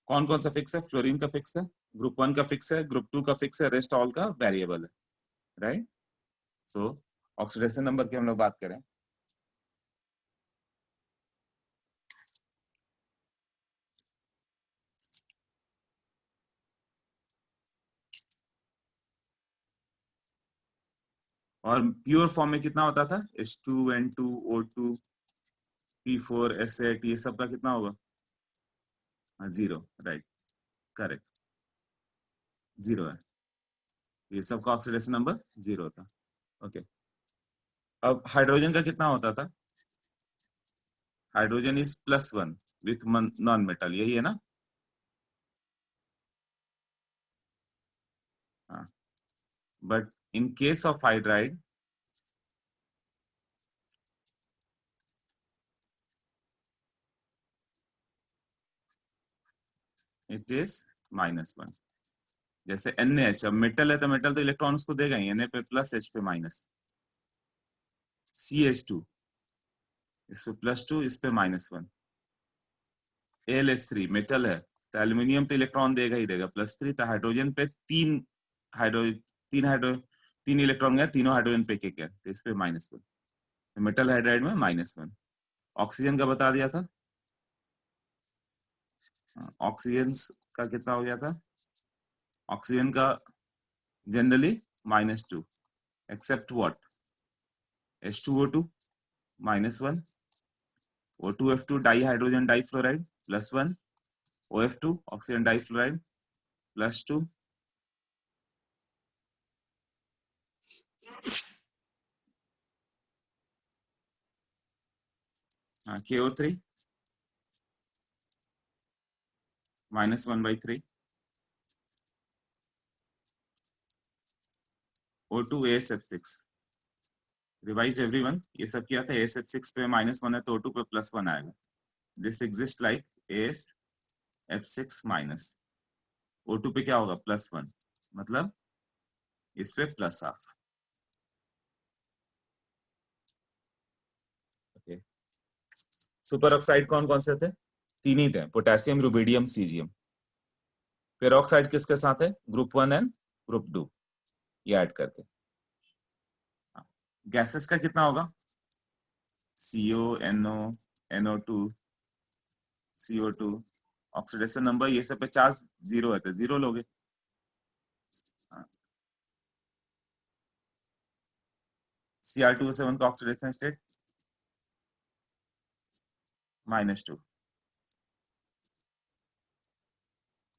कौन कौन सा फिक्स है? फ्लोरीन का फिक्स है, ग्रुप 1 का फिक्स है, ग्रुप 2 का फिक्स है, रेस्ट ऑल का वेरिएबल है, राइट? सो ऑक्सीडेशन नंबर की हम लोग बात करें, और प्योर फॉर्म में कितना होता था? H2N2O2 P4 S8, ये सब का कितना होगा? हाँ, 0, राइट, करेक्ट, 0 है, ये सब का ऑक्सीडेशन नंबर 0 था। ओके, अब हाइड्रोजन का कितना होता था? Hydrogen is +1 with non metal, यही है ना? हाँ, but in case of hydride it is -1। जैसे NaH, अब मेटल है तो मेटल तो इलेक्ट्रॉन उसको देगा ही, Na पे प्लस, H पे माइनस। CH2, इस पे +2, इस पे -1। AlH3 मेटल है तो एल्यूमिनियम तो इलेक्ट्रॉन देगा ही देगा, +3, तो हाइड्रोजन पे हाइड्रो तीन हाइड्रो 3 इलेक्ट्रॉन गया, तीनों हाइड्रोजन पे एक है, तो इस पे -1। तो मेटल हाइड्राइड में -1। ऑक्सीजन का बता दिया था, ऑक्सीजन का कितना हो गया था? ऑक्सीजन का generally -2, except what? H2O2 -1, O2F2 di hydrogen difluoride +1, OF2 oxygen difluoride +2, KO3 -1/3, O2 ASF6। Revise everyone, ये सब किया था, ASF6 पे -1 है तो O2 पे +1 आएगा। This exist like ASF6-, O2 पे क्या होगा? +1, मतलब इस पे plus half. Okay, super oxide कौन कौन से थे? 3 ही थे, पोटेशियम, रुबिडियम, सीजियम। पेरोक्साइड किसके साथ है? ग्रुप 1 एंड ग्रुप 2, ये ऐड करके। गैसेस का कितना होगा? CO, NO, NO2, CO2, oxidation number, ये सब पे चार्ज 0 है तो 0 लोगे। Cr2O7 का ऑक्सीडेशन स्टेट -2।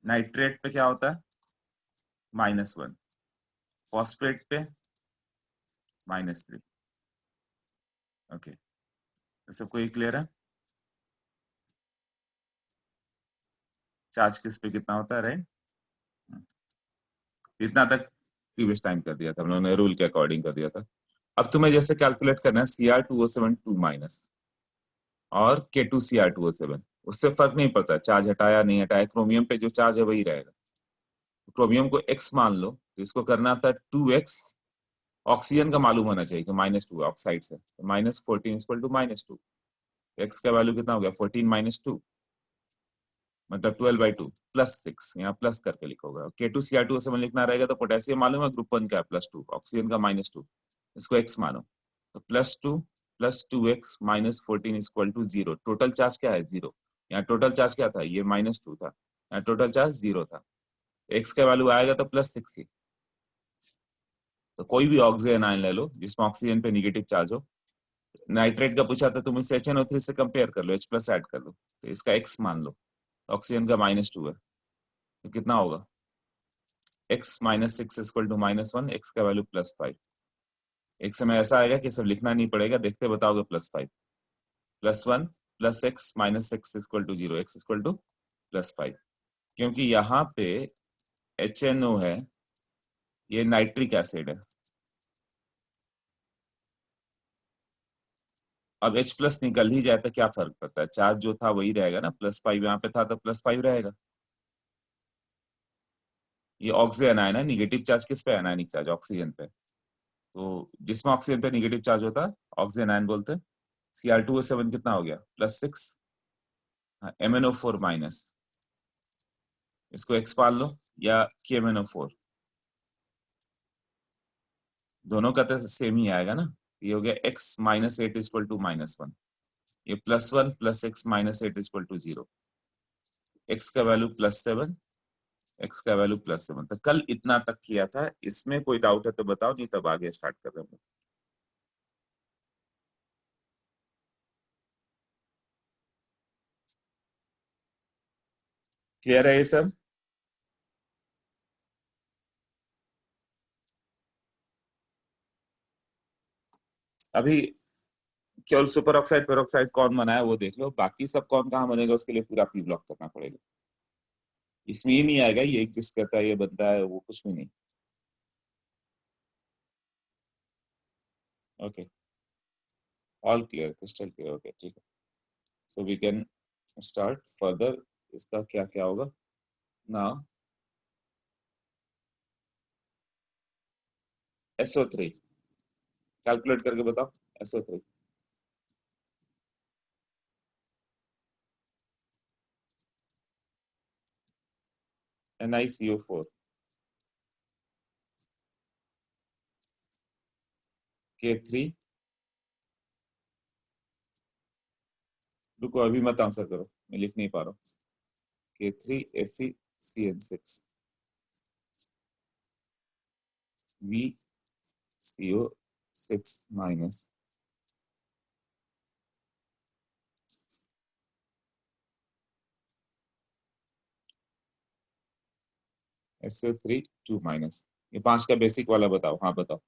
नाइट्रेट पे क्या होता है? -1। फॉस्फेट पे -3। ओके, तो सबको ये क्लियर है? चार्ज किस पे कितना होता है, राइट? इतना तक प्रीवियस टाइम कर दिया था हम लोगों ने, रूल के अकॉर्डिंग कर दिया था। अब तुम्हें जैसे कैलकुलेट करना है Cr2O7 2- और K2Cr2O7, उससे फर्क नहीं पड़ता चार्ज हटाया नहीं हटाया, क्रोमियम पे जो चार्ज है वही रहेगा। क्रोमियम को x मान लो, तो इसको करना था 2x। ऑक्सीजन का मालूम होना चाहिए कि -2 ऑक्साइड से, तो -14 = -2। x का वैल्यू कितना हो गया? 14 - 2, मतलब 12/2 +6, यहाँ प्लस करके लिखोगे। K2Cr2O7 लिखना रहेगा तो पोटेशियम मालूम है ग्रुप 1 का +2, ऑक्सीजन का -2, इसको x मानो, तो +2 + 2x - 14 = 0। टोटल चार्ज क्या है? 0। यहाँ टोटल चार्ज क्या था? ये -2 था, यहाँ टोटल चार्ज 0 था। x का वैल्यू आएगा तो +6 ही। तो कोई भी ऑक्सीजन आयन ले लो जिसमें ऑक्सीजन पे निगेटिव चार्ज हो। नाइट्रेट का पूछा था, तुम इसे HNO3 से कंपेयर कर लो, H+ ऐड कर लो, तो इसका x मान लो, ऑक्सीजन का -2 है, तो कितना होगा? x - 6 = -1, x का वैल्यू +5। एक समय ऐसा आएगा कि सब लिखना नहीं पड़ेगा, देखते बताओगे +5, +1 + x - 6 = 0, x = +5। क्योंकि यहाँ पे HNO है, ये नाइट्रिक एसिड है। अब H+ निकल ही जाए तो क्या फर्क पड़ता है? चार्ज जो था वही रहेगा ना, +5 यहाँ पे था तो +5 रहेगा। ये ऑक्सीजन आयन है, निगेटिव चार्ज किस पे? एनायनिक चार्ज ऑक्सीजन पे। तो जिसमें ऑक्सीजन पे निगेटिव चार्ज होता है ऑक्सीजन आयन बोलते हैं। Cr2O7 कितना हो गया? +6, MnO4-। इसको x मान लो या k-4, दोनों का तो सेम ही आएगा ना। ये हो गया x minus eight equal to -1, ये +1 plus x minus eight equal to 0, x का वैल्यू +7, x का वैल्यू +7। तो कल इतना तक किया था, इसमें कोई डाउट है तो बताओ, नहीं तब आगे स्टार्ट कर रहे हैं। क्लियर है ये सब? अभी केवल सुपर ऑक्साइड पेरोक्साइड कौन बना है वो देख लो, बाकी सब कौन कहाँ बनेगा उसके लिए पूरा पी ब्लॉक करना पड़ेगा। इसमें ही नहीं आएगा ये एग्जिस्ट करता है, ये बनता है, वो कुछ भी नहीं। Okay, all clear, crystal clear. Okay ठीक है, so we can start further. इसका क्या क्या होगा नाउ? SO3 कैलकुलेट करके बताओ। SO3 NiCO4 K3, रुको अभी मत आंसर करो, मैं लिख नहीं पा रहा हूँ। K3 FeCN6 VCO6 minus SO3 2 minus. ये 5 का बेसिक वाला बताओ, हाँ बताओ।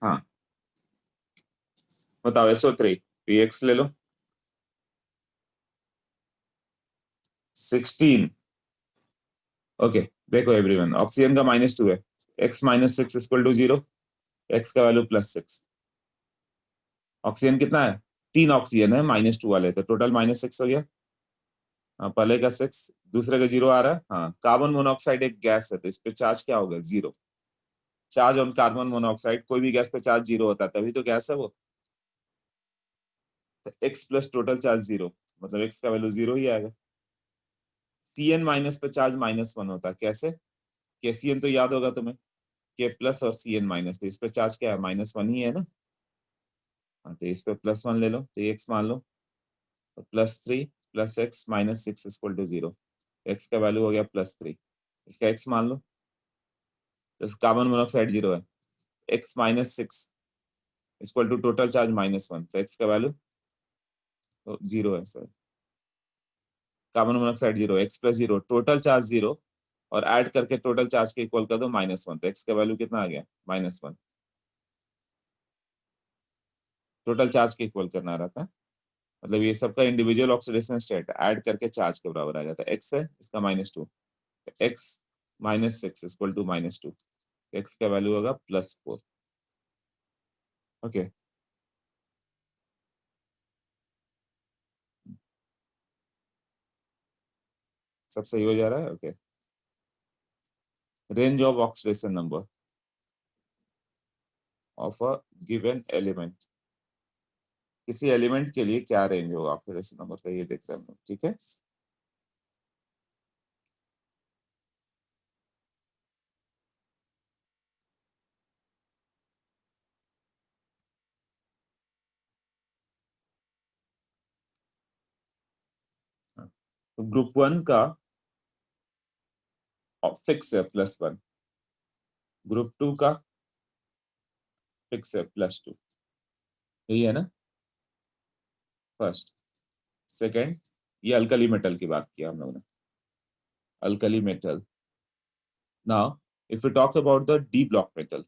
हाँ बताओ, SO3 PX ले लो। 16। ओके देखो एवरीवन, ऑक्सीजन का -2 है, x -6 इक्वल टू 0, x का वैल्यू +6। ऑक्सीजन कितना है? 3 ऑक्सीजन है, -2 वाले, तो टोटल -6 हो गया। हाँ, पहले का 6, दूसरे का 0 आ रहा है। हाँ, कार्बन मोनोऑक्साइड एक गैस है, तो इस पे चार्ज क्या होगा? 0। चार्ज ऑन कार्बन मोनोऑक्साइड, कोई भी गैस पे चार्ज 0 होता है, तभी तो गैस है वो। तो x प्लस टोटल चार्ज 0, मतलब x का वैल्यू 0 ही आएगा। Cn माइनस पे चार्ज -1 होता है, कैसे? KCl तो याद होगा तुम्हें, K प्लस और Cn माइनस, तो इस पे चार्ज क्या है? -1 ही है ना। हाँ, तो इस पे +1 ले लो, तो x मान लो, तो +3 + x -6 इक्वल टू 0। x का वैल्यू हो गया +3, इसका x मान लो, तो कार्बन मोनोऑक्साइड 0 है, x -6 equal to total charge -1, तो x का वैल्यू तो 0 है sir. Carbon monoxide 0, x plus 0, total charge 0, और ऐड करके टोटल चार्ज के इक्वल कर दो -1, तो x का वैल्यू कितना आ गया? -1। टोटल चार्ज के इक्वल करना रहता है, मतलब ये सबका इंडिविजुअल ऑक्सीडेशन स्टेट ऐड करके चार्ज के बराबर आ जाता है। x है, इसका -2, x -6 इक्वल टू -2, x का वैल्यू होगा +4। ओके, सब सही हो जा रहा है। Okay, range of oxidation number of a given element, किसी एलिमेंट के लिए क्या रेंज होगा ऑक्सीडेशन नंबर का, ये देख रहे हैं हम लोग, ठीक है। हाँ, तो ग्रुप 1 का फिक्स है +1, ग्रुप 2 का फिक्स है +2, यही है ना। फर्स्ट, सेकंड, ये अल्कली मेटल की बात किया हम लोगों ने, alkali metal. Now if you talk about the D block metal,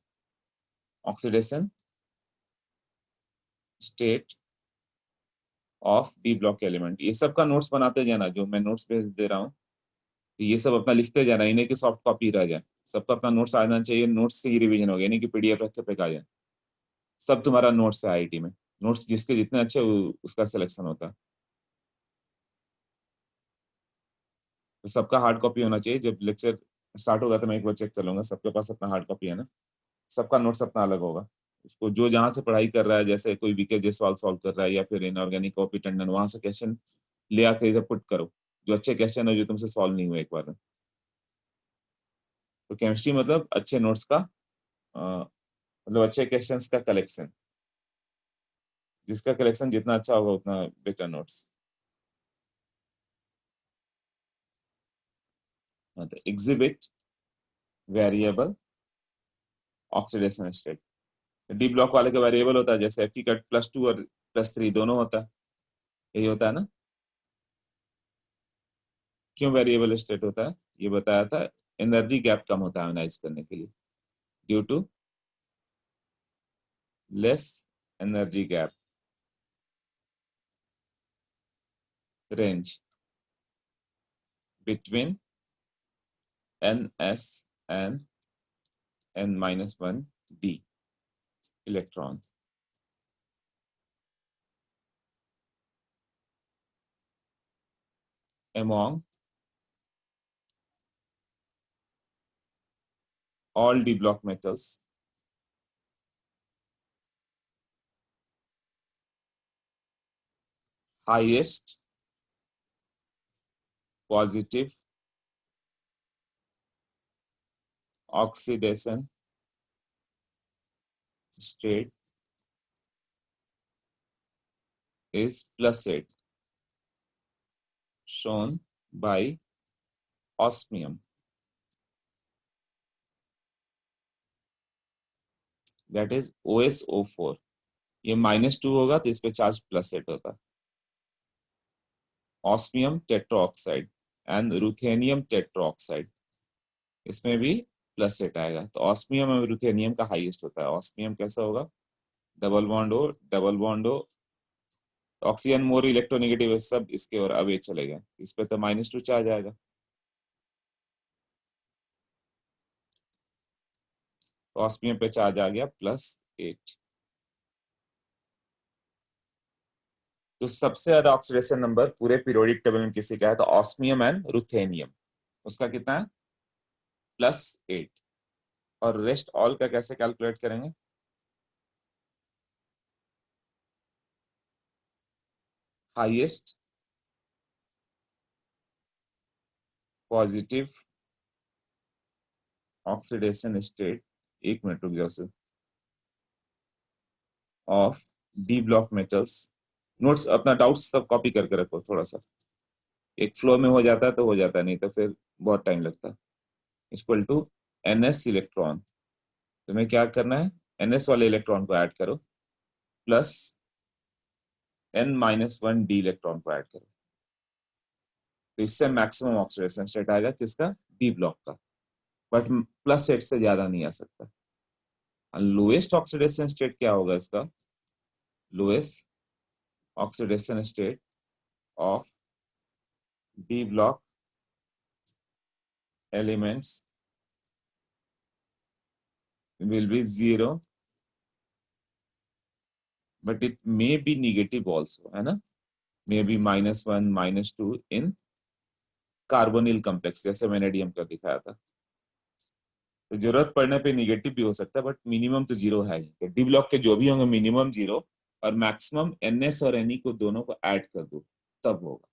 oxidation state of D block element, ये सब का नोट्स बनाते जाना, जो मैं नोट्स भेज दे रहा हूँ, तो ये सब अपना लिखते जाना, इन्हें की सॉफ्ट कॉपी रह जाए, सबका अपना नोट्स आना चाहिए, नोट्स से ही रिवीजन हो गया, नहीं कि पीडीएफ रख के फेंका जाए। सब तुम्हारा नोट्स है आईआईटी में, नोट्स जिसके जितने अच्छे उसका सिलेक्शन होता है, तो सबका हार्ड कॉपी होना चाहिए। जब लेक्चर स्टार्ट होगा तो मैं एक बार चेक कर लूंगा सबके पास अपना हार्ड कॉपी है ना, सबका नोट्स अपना अलग होगा। उसको जो जहाँ से पढ़ाई कर रहा है, जैसे कोई वीके जे सवाल सॉल्व कर रहा है या फिर इनऑर्गेनिक कॉपी टेंडन, वहां से क्वेश्चन ले आकर इधर पुट करो, जो अच्छे क्वेश्चन है जो तुमसे सॉल्व नहीं हुए एक बार में। तो केमिस्ट्री मतलब अच्छे नोट्स का मतलब अच्छे क्वेश्चंस का कलेक्शन, जिसका कलेक्शन जितना अच्छा होगा उतना बेटर नोट्स। तो exhibit variable oxidation state, D block वाले का वेरिएबल होता है, जैसे एफ का +2 और +3 दोनों होता है, यही होता है ना। क्यों वेरिएबल स्टेट होता है, ये बताया था, एनर्जी गैप कम होता है आयोनाइज करने के लिए, due to less energy gap range between ns and n-1 d electron. among all d block metals highest positive oxidation state is +8, shown by osmium, that is OSO4। ये -2 होगा तो इस पे चार्ज +8 होता है। Osmium tetroxide and ruthenium tetroxide, इसमें भी +8 आएगा, तो ऑस्मियम और रुथेनियम का हाईएस्ट होता है। ऑस्मियम कैसा होगा? Double bond O, double bond O, oxygen more electronegative है, सब इसके और अवे चले गए, इस पे तो -2 चार्ज आएगा। तो ऑस्मियम पे चार्ज आ गया +8। तो सबसे ज्यादा ऑक्सीडेशन नंबर पूरे पीरियोडिक टेबल में किसी का है, तो ऑस्मियम एंड रुथेनियम, उसका कितना है +8। और रेस्ट ऑल का कैसे कैलकुलेट करेंगे? Highest positive oxidation state, 1 minute रुक जाओ sir, of D block metals. Notes अपना डाउट्स सब कॉपी करके रखो थोड़ा सा, एक फ्लो में हो जाता है तो हो जाता है, नहीं तो फिर बहुत टाइम लगता है। इक्वल टू NS इलेक्ट्रॉन, तुम्हें क्या करना है, NS वाले इलेक्ट्रॉन को ऐड करो, प्लस N-1 D इलेक्ट्रॉन को ऐड करो, तो इससे मैक्सिमम ऑक्सीडेशन स्टेट आएगा किसका, डी ब्लॉक का, बट +8 से ज्यादा नहीं आ सकता। लोएस्ट ऑक्सीडेशन स्टेट क्या होगा इसका, lowest oxidation state of D block elements will be 0 but it may be negative also, है ना, may be -1 -2 in carbonyl complex, जैसे मैंने डीएम का दिखाया था। तो जरूरत पड़ने पे निगेटिव भी हो सकता है, बट मिनिमम तो 0 है ही। तो डी ब्लॉक के जो भी होंगे मिनिमम 0 और मैक्सिमम NS और Ne को दोनों को ऐड कर दो तब होगा।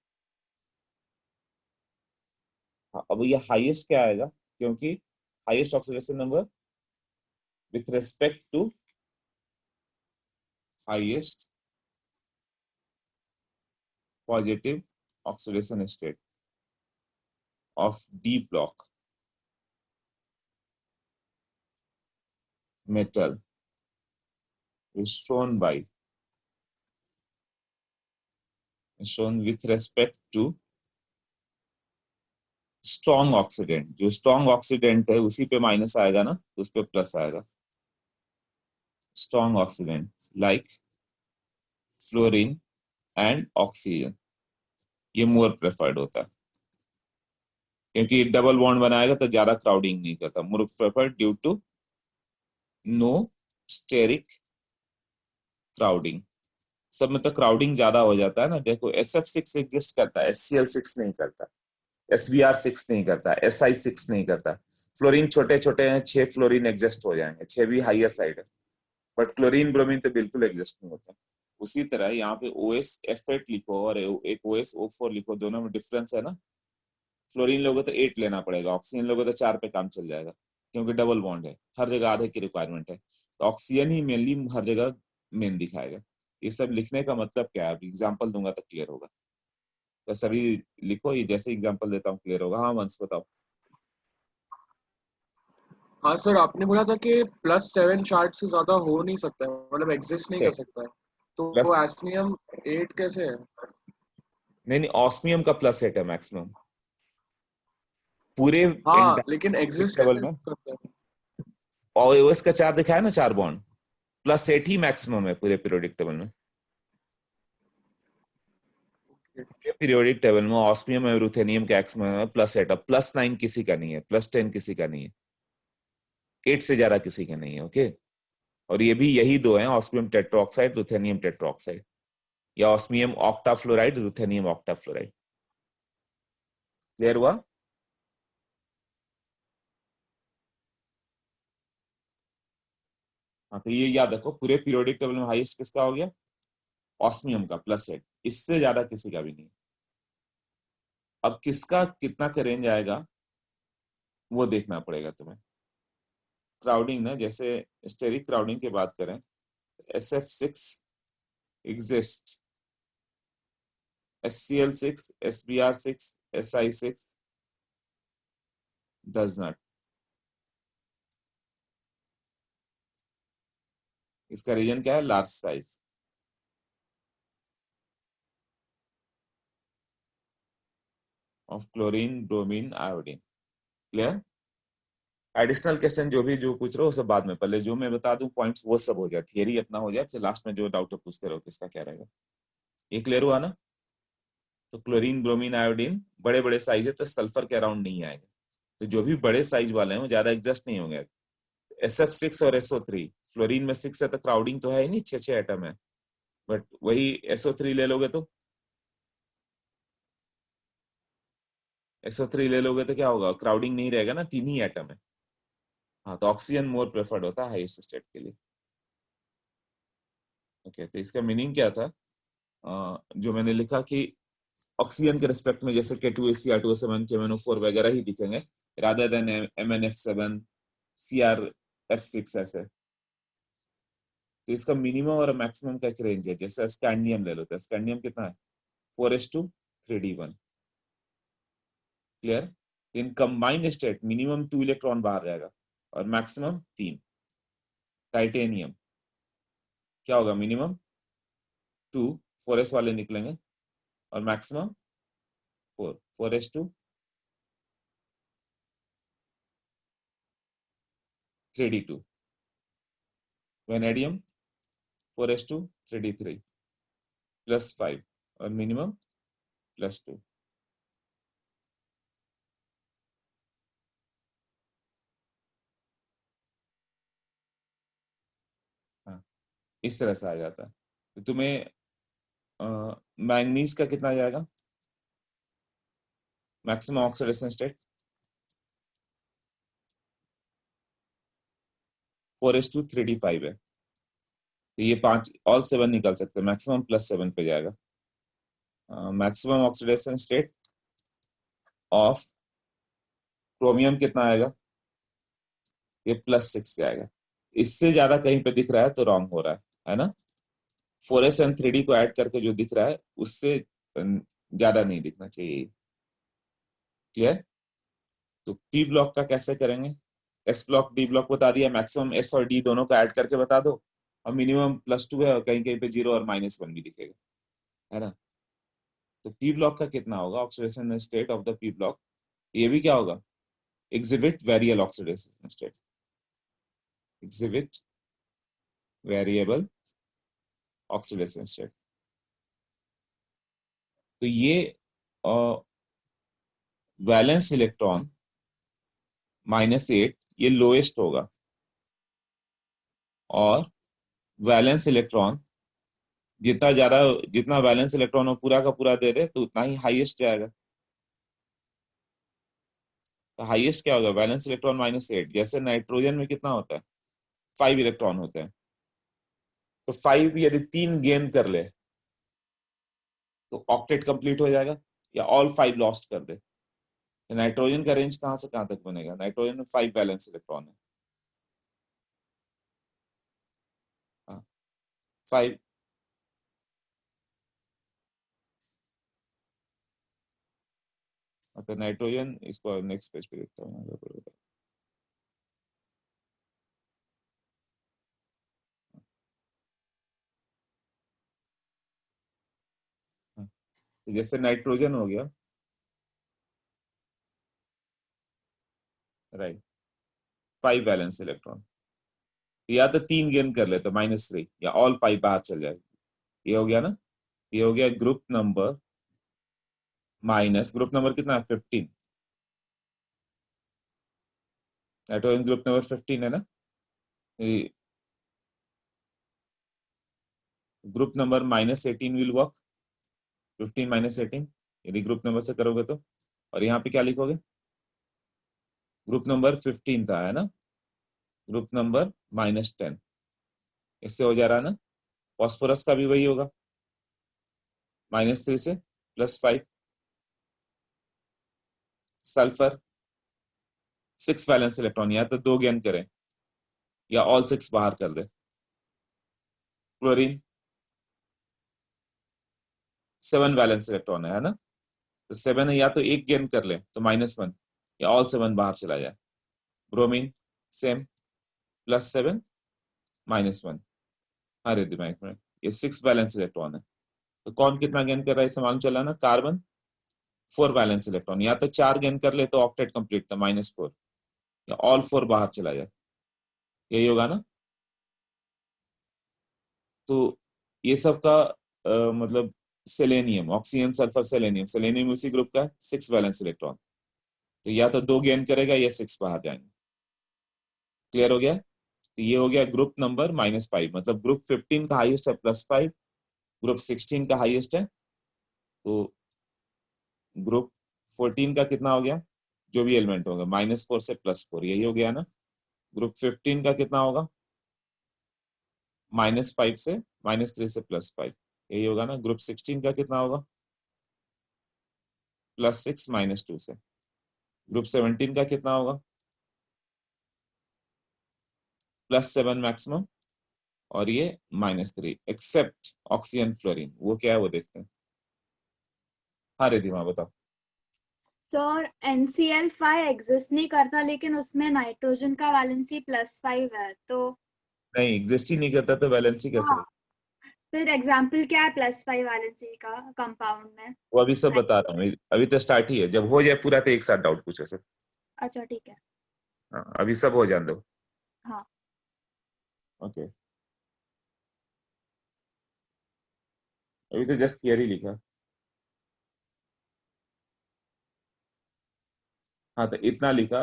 हाँ, अब ये हाईएस्ट क्या आएगा, क्योंकि highest oxidation number with respect to highest positive oxidation state of D block metal is shown with respect to strong oxidant. जो स्ट्रॉन्ग ऑक्सीडेंट है उसी पे माइनस आएगा ना, तो उस पे प्लस आएगा। Strong oxidant like fluorine and oxygen, ये मोर प्रेफर्ड होता है, क्योंकि डबल बॉन्ड बनाएगा तो ज्यादा क्राउडिंग नहीं करता। More preferred due to no steric crowding. सब में तो क्राउडिंग ज्यादा हो जाता है ना, देखो SF6 एग्जिस्ट करता है, SCl6 नहीं करता, SBr6 नहीं करता, Si6 नहीं करता। फ्लोरीन छोटे छोटे हैं, 6 फ्लोरीन एग्जिस्ट हो जाएंगे, 6 भी हाइयर साइड है, बट क्लोरीन ब्रोमीन तो बिल्कुल एग्जिस्ट नहीं होता। उसी तरह यहाँ पे OSF8 लिखो और एक OSO4 लिखो, दोनों में डिफरेंस है ना। फ्लोरीन लोगे तो 8 लेना पड़ेगा, ऑक्सीजन लोगे तो 4 पे काम चल जाएगा, क्योंकि डबल बॉन्ड है, हर जगह आधे की रिक्वायरमेंट है, तो ऑक्सीजन ही मेनली हर जगह मेन दिखाएगा। ये सब लिखने का मतलब क्या है, एग्जाम्पल दूंगा तो क्लियर होगा, तो सभी लिखो, ये जैसे एग्जाम्पल देता हूँ क्लियर होगा। हाँ वंश बताओ। हाँ सर, आपने बोला था कि +7 चार्ज से ज्यादा हो नहीं सकता है, मतलब एग्जिस्ट नहीं कर सकता है, तो प्लस वो एस्मियम 8 कैसे है? नहीं नहीं, ऑस्मियम का +8 है मैक्सिमम पूरे हाँ, लेकिन एग्जिस्ट टेबल कैसे में। करता है? और OS का 4 दिखाया ना, 4 बॉन्ड, +8 ही मैक्सिमम है पूरे पीरियोडिक टेबल में। पीरियोडिक टेबल में ऑस्मियम और रुथेनियम का एक्स में +8, अब +9 किसी का नहीं है, +10 किसी का नहीं है, 8 से ज्यादा किसी का नहीं है। ओके, और ये भी यही दो हैं, ऑस्मियम टेट्राऑक्साइड, रुथेनियम टेट्राऑक्साइड, या ऑस्मियम ऑक्टाफ्लोराइड, रुथेनियम ऑक्टाफ्लोराइड। क्लियर हुआ? हाँ, तो ये याद रखो, पूरे पीरियोडिक टेबल में हाईएस्ट किसका हो गया, ऑस्मियम का +8, इससे ज्यादा किसी का भी नहीं। अब किसका कितना का रेंज आएगा वो देखना पड़ेगा तुम्हें। क्राउडिंग ना, जैसे स्टेरिक क्राउडिंग की बात करें, SF6 exist, SCl6, SBr6, Si6 does not. इसका रीजन क्या है, large size of chlorine, bromine, iodine. Clear? Additional question जो भी जो पूछ रहे हो सब बाद में, पहले जो मैं बता दूं पॉइंट्स वो सब हो जाए, थियरी अपना हो जाए, फिर लास्ट में जो डाउट पूछते रहो किसका क्या रहेगा। ये क्लियर हुआ ना? तो क्लोरीन, ब्रोमीन, आयोडीन बड़े बड़े साइज है तो सल्फर के अराउंड नहीं आएगा। तो जो भी बड़े साइज वाले हैं वो ज्यादा एडजस्ट नहीं होंगे। SF6 और SO3, फ्लोरीन में 6 है तो क्राउडिंग तो है ही नहीं, 6 एटम है। बट वही SO3 ले लोगे तो SO3 ले लोगे तो क्या होगा, क्राउडिंग नहीं रहेगा ना, 3 ही एटम है। हाँ, तो ऑक्सीजन मोर प्रेफर्ड होता है हाईएस्ट स्टेट के लिए। ओके, तो इसका मीनिंग क्या था? जो मैंने लिखा कि ऑक्सीजन के रिस्पेक्ट में जैसे K2SCR2O7, KMnO4 वगैरह ही दिखेंगे, रादर देन MnF7, CrF6 ऐसे। तो इसका मिनिमम और मैक्सिमम का एक रेंज है। जैसे स्कैंडियम ले लो, तो स्कैंडियम कितना है? 4s2 3d1। Clear? In combined state minimum 2 electron बाहर जाएगा और मैक्सिमम 3। टाइटेनियम क्या होगा? मिनिमम 2, 4s वाले निकलेंगे और maximum 4, 4s2 3d2। Vanadium 4s2 3d3 +5 और मिनिमम +2। हाँ, इस तरह से आ जाता है। तो तुम्हें मैंगनीज का कितना आ जाएगा maximum oxidation state? 4s2 3d5 है। तो ये 5 ऑल 7 निकल सकते हैं, मैक्सिमम +7 पे जाएगा। Maximum oxidation state of chromium कितना आएगा? ये +6 जाएगा। इससे ज्यादा कहीं पे दिख रहा है तो रॉन्ग हो रहा है ना? 4s and 3d को ऐड करके जो दिख रहा है उससे ज्यादा नहीं दिखना चाहिए। क्लियर? तो पी ब्लॉक का कैसे करेंगे? S ब्लॉक, D ब्लॉक बता दिया, मैक्सिमम S और D दोनों का ऐड करके बता दो, और मिनिमम +2 है और कहीं कहीं पे 0 और -1 भी दिखेगा, है ना? तो पी ब्लॉक का कितना होगा oxidation state of the P block? ये भी क्या होगा? Exhibit variable oxidation state. Exhibit variable oxidation state. तो ये वैलेंस इलेक्ट्रॉन -8 ये लोएस्ट होगा, और वैलेंस इलेक्ट्रॉन जितना ज्यादा, जितना वैलेंस इलेक्ट्रॉन वो पूरा का पूरा दे दे तो उतना ही हाईएस्ट जाएगा। तो हाईएस्ट क्या होगा? Valence electron -8। जैसे नाइट्रोजन में कितना होता है? 5 इलेक्ट्रॉन होते हैं। तो 5 यदि 3 गेन कर ले तो ऑक्टेट कंप्लीट हो जाएगा, या ऑल 5 लॉस्ट कर दे। तो नाइट्रोजन का रेंज कहां से कहां तक बनेगा? नाइट्रोजन में 5 वैलेंस इलेक्ट्रॉन है। हाँ, 5। तो नाइट्रोजन, इसको नेक्स्ट पेज पे देखता हूँ। हाँ, तो जैसे नाइट्रोजन हो गया, राइट, 5 वैलेंस इलेक्ट्रॉन, या तो 3 गेन कर ले तो -3, या ऑल 5 बाहर चल जाए। ये हो गया ना? ये हो गया group number minus, group number कितना है? 15। नाइट्रोजन ग्रुप नंबर 15 है ना? Group number -18 will work. 15 -18 यदि ग्रुप नंबर से करोगे तो। और यहाँ पे क्या लिखोगे? ग्रुप नंबर 15 था, है ना? ग्रुप नंबर -10, इससे हो जा रहा है ना? फॉस्फोरस का भी वही होगा, -3 से +5। सल्फर 6 वैलेंस इलेक्ट्रॉन, या तो 2 गेन करें या ऑल 6 बाहर कर दे। क्लोरीन 7 वैलेंस इलेक्ट्रॉन है ना? तो 7 है, या तो एक गेन कर ले तो -1, या ऑल 7 बाहर चला जाए। Bromine same, +7 -1। हरे दिमाग में ये 6 वैलेंस इलेक्ट्रॉन है। तो कौन कितना गेन कर रहा है इसे मालूम चला ना? कार्बन 4 वैलेंस इलेक्ट्रॉन, या तो 4 गेन कर ले तो ऑक्टेट कंप्लीट था, -4, या ऑल 4 बाहर चला जाए। यही होगा ना? तो ये सब का मतलब selenium, oxygen sulphur selenium, selenium उसी ग्रुप का 6 वैलेंस इलेक्ट्रॉन, तो या तो 2 गेन करेगा या 6 बाहर जाएंगे। क्लियर हो गया? तो ये हो गया ग्रुप नंबर -5, मतलब ग्रुप 15 का हाईएस्ट है +5, ग्रुप 16 का हाईएस्ट है, तो ग्रुप 14 का कितना हो गया, जो भी एलिमेंट होगा -4 से +4, यही हो गया ना। ग्रुप 15 का कितना होगा, -5 से -3 से +5, यही होगा ना। ग्रुप 16 का कितना होगा, +6 -2 से। ग्रुप 17 का कितना होगा, +7 मैक्सिमम, और ये -3, एक्सेप्ट ऑक्सीजन फ्लोरीन, वो क्या है वो देखते हैं। हाँ रिधिमा बताओ। सर NCl5 एग्जिस्ट नहीं करता, लेकिन उसमें नाइट्रोजन का वैलेंसी +5 है, तो नहीं, एग्जिस्ट ही नहीं करता तो वैलेंसी कैसे हाँ, होगी? फिर एग्जाम्पल क्या है +5 वैलेंसी का कंपाउंड में? वो अभी सब बता रहा हूँ, अभी तो स्टार्ट ही है, जब हो जाए पूरा तो एक साथ डाउट पूछो सर। अच्छा ठीक है। हाँ, अभी सब हो जाने दो। हाँ ओके, अभी तो जस्ट थियरी लिखा। हाँ तो इतना लिखा,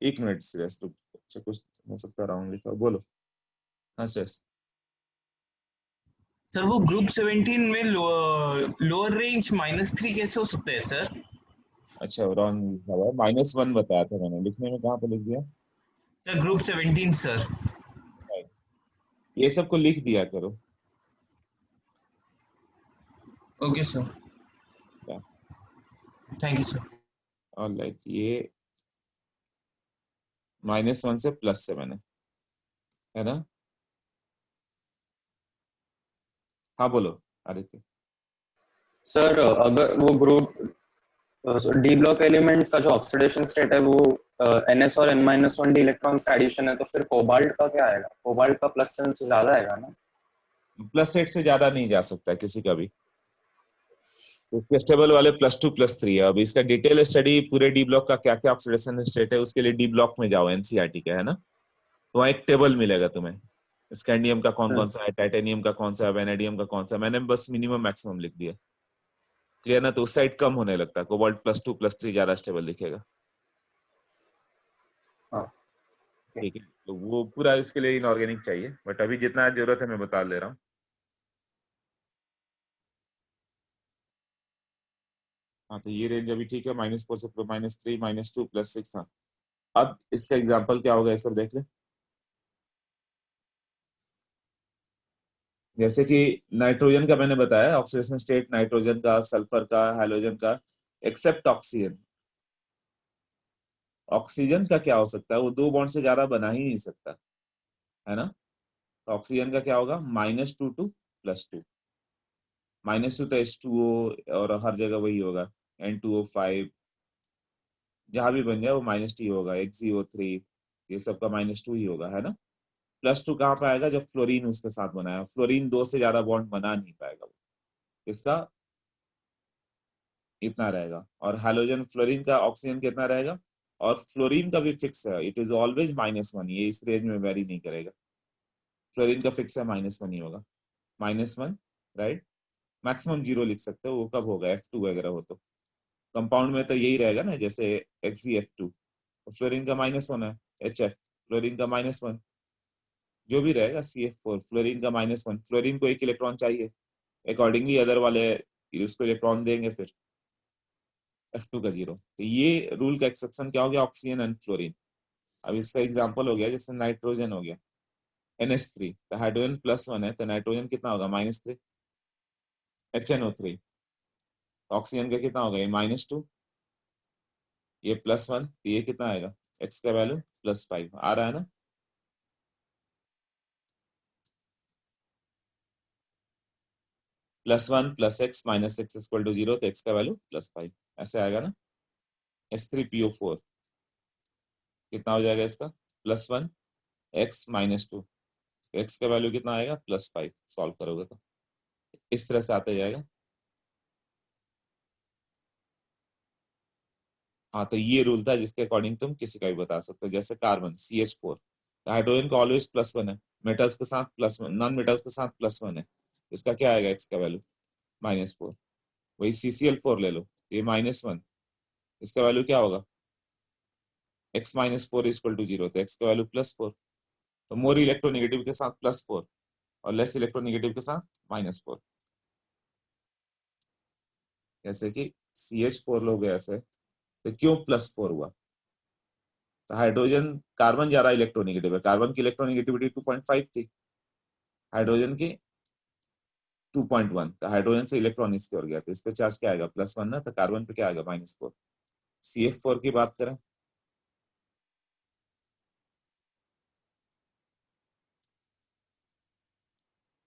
1 मिनट श्रेयस, तो अच्छा कुछ हो सकता राउंड लिखा, बोलो। हाँ श्रेयस। सर वो ग्रुप 17 में लोअर रेंज -3 कैसे हो सकता है सर? अच्छा रॉन्ग लिखा हुआ है, -1 बताया था मैंने, लिखने में कहाँ पे लिख दिया? Sir group 17 sir. ये सबको लिख दिया करो। Okay sir, thank you sir. Alright, ये -1 से +7 है ना। हाँ बोलो आदित्य। सर अगर वो ग्रुप डी ब्लॉक एलिमेंट्स का जो ऑक्सीडेशन स्टेट है वो NS और N-1 डी इलेक्ट्रॉन्स का एडिशन है, तो फिर कोबाल्ट का क्या आएगा? कोबाल्ट का +7 से ज्यादा आएगा ना? +8 से ज्यादा नहीं जा सकता किसी का भी, तो स्टेबल वाले +2 +3 है। अब इसका डिटेल स्टडी पूरे डी ब्लॉक का क्या क्या ऑक्सीडेशन स्टेट है, उसके लिए डी ब्लॉक में जाओ, एनसीईआरटी का है ना, तो वहाँ एक टेबल मिलेगा तुम्हें, स्कैंडियम का कौन कौन सा है, टाइटेनियम का कौन सा है, वेनेडियम का कौन सा है, मैंने बस मिनिमम मैक्सिमम लिख दिया। क्लियर ना, तो उस साइड कम होने लगता है, कोबाल्ट +2 +3 ज्यादा स्टेबल दिखेगा। हाँ ठीक है, तो वो पूरा इसके लिए इनऑर्गेनिक चाहिए, बट अभी जितना जरूरत है मैं बता दे रहा हूँ। हाँ तो ये रेंज अभी ठीक है, -4 से -3 -2 +6। हाँ अब इसका एग्जाम्पल क्या होगा ये सब देख ले। जैसे कि नाइट्रोजन का मैंने बताया ऑक्सीडेशन स्टेट, नाइट्रोजन का, सल्फर का, हाइड्रोजन का, एक्सेप्ट ऑक्सीजन। ऑक्सीजन का क्या हो सकता है, वो 2 बॉन्ड से ज्यादा बना ही नहीं सकता, है ना। तो ऑक्सीजन का क्या होगा, -2 to +2, -2 तो H2O, और हर जगह वही होगा, N2O5, जहां भी बन जाए वो -T होगा, XeO3, ये सब का -2 ही होगा, है ना। +2 कहाँ पे आएगा, जब फ्लोरीन उसके साथ बनाया, फ्लोरीन 2 से ज्यादा बॉन्ड बना नहीं पाएगा वो, इसका इतना रहेगा। और हाइड्रोजन फ्लोरीन का ऑक्सीजन कितना रहेगा, और फ्लोरीन का भी फिक्स है, इट इज ऑलवेज -1, ये इस रेंज में वेरी नहीं करेगा, फ्लोरीन का फिक्स है -1 ही होगा, -1, राइट। मैक्सिमम 0 लिख सकते हो, वो कब होगा, F2 वगैरह हो तो। कंपाउंड में तो यही रहेगा ना, जैसे XeF2, तो फ्लोरीन का -1 है, HF फ्लोरीन का -1, जो भी रहेगा CF4 फ्लोरीन का -1, फ्लोरीन को 1 इलेक्ट्रॉन चाहिए, अकॉर्डिंगली अदर वाले उसको इलेक्ट्रॉन देंगे, फिर F2 का 0। तो ये रूल का एक्सेप्शन क्या हो गया, ऑक्सीजन एंड फ्लोरीन। अब इसका एग्जांपल हो गया, जैसे नाइट्रोजन हो गया NH3, तो हाइड्रोजन +1 है, तो नाइट्रोजन कितना होगा, -3, HNO3, ऑक्सीजन का कितना होगा, ये -2, ये +1, तो ये कितना आएगा, x का वैल्यू +5 आ रहा है ना। +1 +x -x = 0, तो x का वैल्यू +5 ऐसे आएगा ना। H3PO4 कितना हो जाएगा इसका, +1 x -2, x का वैल्यू कितना आएगा, +5, सॉल्व करोगे तो इस तरह से आता जाएगा। हाँ तो ये रूल था जिसके अकॉर्डिंग तुम किसी का भी बता सकते हो, जैसे कार्बन CH4, हाइड्रोजन का ऑलवेज +1 है, मेटल्स के साथ +1, नॉन मेटल्स के साथ +1 है, इसका क्या आएगा, x का वैल्यू -4। वही CCl4 ले लो, ये -1, इसका वैल्यू क्या होगा, x -4 इक्वल टू 0, तो x का वैल्यू +4। तो मोर इलेक्ट्रोनेगेटिव के साथ +4 और लेस इलेक्ट्रोनेगेटिव के साथ -4। जैसे कि CH4 लोग ऐसे, तो क्यों +4 हुआ, तो हाइड्रोजन, कार्बन ज्यादा इलेक्ट्रोनेगेटिव है, कार्बन की इलेक्ट्रोनेगेटिविटी 2.5 थी, हाइड्रोजन की 2.1, तो हाइड्रोजन से इलेक्ट्रॉन इसके और गया, तो इस पे चार्ज क्या आएगा, +1 ना, तो कार्बन पे क्या आएगा, -4। CF4 की बात करें,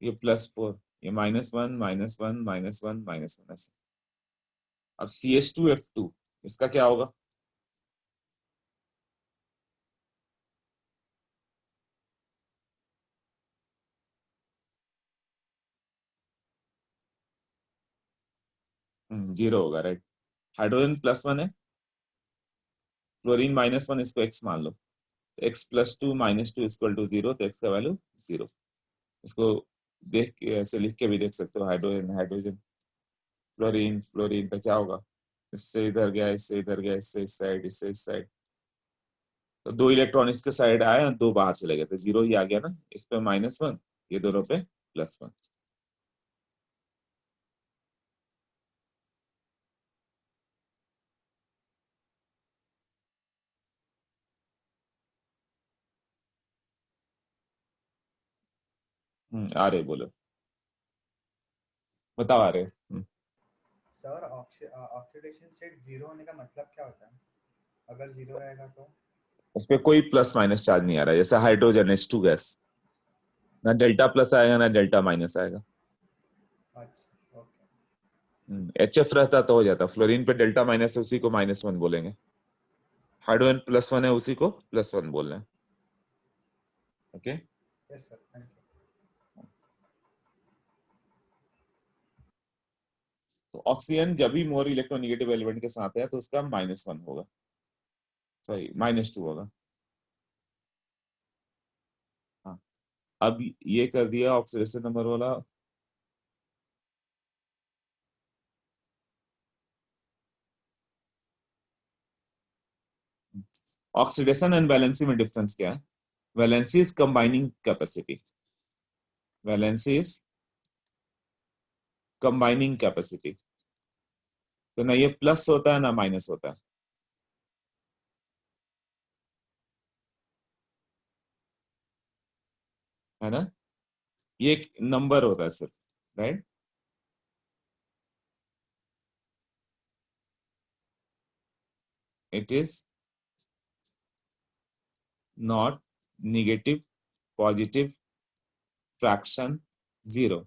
ये +4, ये -1 -1 -1 -1 ऐसे। अब CH2F2, इसका क्या होगा, जीरो होगा, राइट। हाइड्रोजन +1 है, फ्लोरीन -1, इसको x मान लो, x +2 -2 इक्वल टू 0, तो x का वैल्यू 0। इसको देख के ऐसे लिख के भी देख सकते हो, हाइड्रोजन हाइड्रोजन, फ्लोरीन फ्लोरीन का क्या होगा, इससे इधर गया, इससे इधर गया, इससे इस साइड, इससे इस साइड, तो 2 इलेक्ट्रॉन इसके साइड आए और 2 बाहर चले गए, तो 0 ही आ गया ना, इस पे -1, ये दोनों पे +1। आ रहे, बोलो, बताओ, आ रहे। सर ऑक्सीडेशन स्टेट जीरो होने का मतलब क्या होता है? अगर जीरो रहेगा तो उस पे कोई प्लस माइनस चार्ज नहीं आ रहा है, जैसे हाइड्रोजन H2 गैस, ना डेल्टा प्लस आएगा ना डेल्टा माइनस आएगा। अच्छा ओके। HF रहता तो हो जाता, फ्लोरीन पे डेल्टा माइनस है, उसी को -1 बोलेंगे, हाइड्रोजन +1 है, उसी को +1 बोल रहे हैं। Okay, yes sir, thank you. तो ऑक्सीजन जब भी मोर इलेक्ट्रोनेगेटिव एलिमेंट के साथ है तो उसका -1 होगा, सॉरी -2 होगा। हाँ, अब ये कर दिया ऑक्सीडेशन नंबर वाला। ऑक्सीडेशन एंड वैलेंसी में डिफरेंस क्या है, valency is combining capacity, valency is combining capacity, तो ना ये प्लस होता है ना माइनस होता है ना, ये एक नंबर होता है सिर्फ, right. It is not negative positive fraction zero,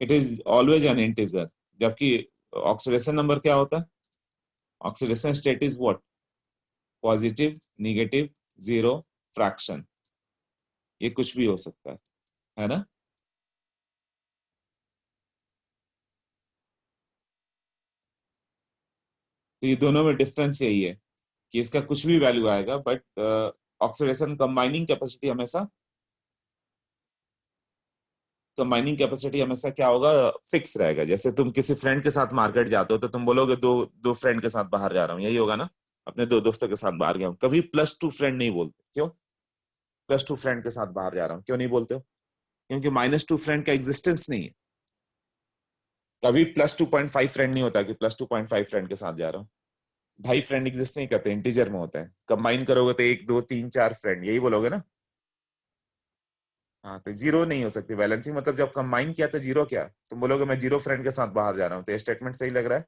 it is always an integer. जबकि ऑक्सीडेशन नंबर क्या होता है, oxidation state is what, positive negative zero fraction, ये कुछ भी हो सकता है ना। तो ये दोनों में डिफरेंस यही है कि इसका कुछ भी वैल्यू आएगा, बट ऑक्सीडेशन कंबाइनिंग कैपेसिटी हमेशा, कंबाइनिंग कैपेसिटी हमेशा क्या होगा, फिक्स रहेगा। जैसे तुम किसी फ्रेंड के साथ मार्केट जाते हो तो तुम बोलोगे दो दो फ्रेंड के साथ बाहर जा रहा हूँ, यही होगा ना, अपने 2 दोस्तों के साथ बाहर गया हूँ, कभी +2 फ्रेंड नहीं बोलते, क्यों, +2 फ्रेंड के साथ बाहर जा रहा हूँ क्यों नहीं बोलते हो, क्योंकि -2 फ्रेंड का एग्जिस्टेंस नहीं है। कभी +2.5 फ्रेंड नहीं होता कि +2.5 फ्रेंड के साथ जा रहा हूँ, ढाई फ्रेंड एग्जिस्ट नहीं करते, इंटीजर में होता है, कंबाइन करोगे तो 1 2 3 4 फ्रेंड, यही बोलोगे ना। हाँ, तो जीरो नहीं हो सकती बैलेंसिंग, मतलब जब कंबाइन किया तो जीरो, क्या तुम बोलोगे मैं 0 फ्रेंड के साथ बाहर जा रहा हूँ, तो ये स्टेटमेंट सही लग रहा है।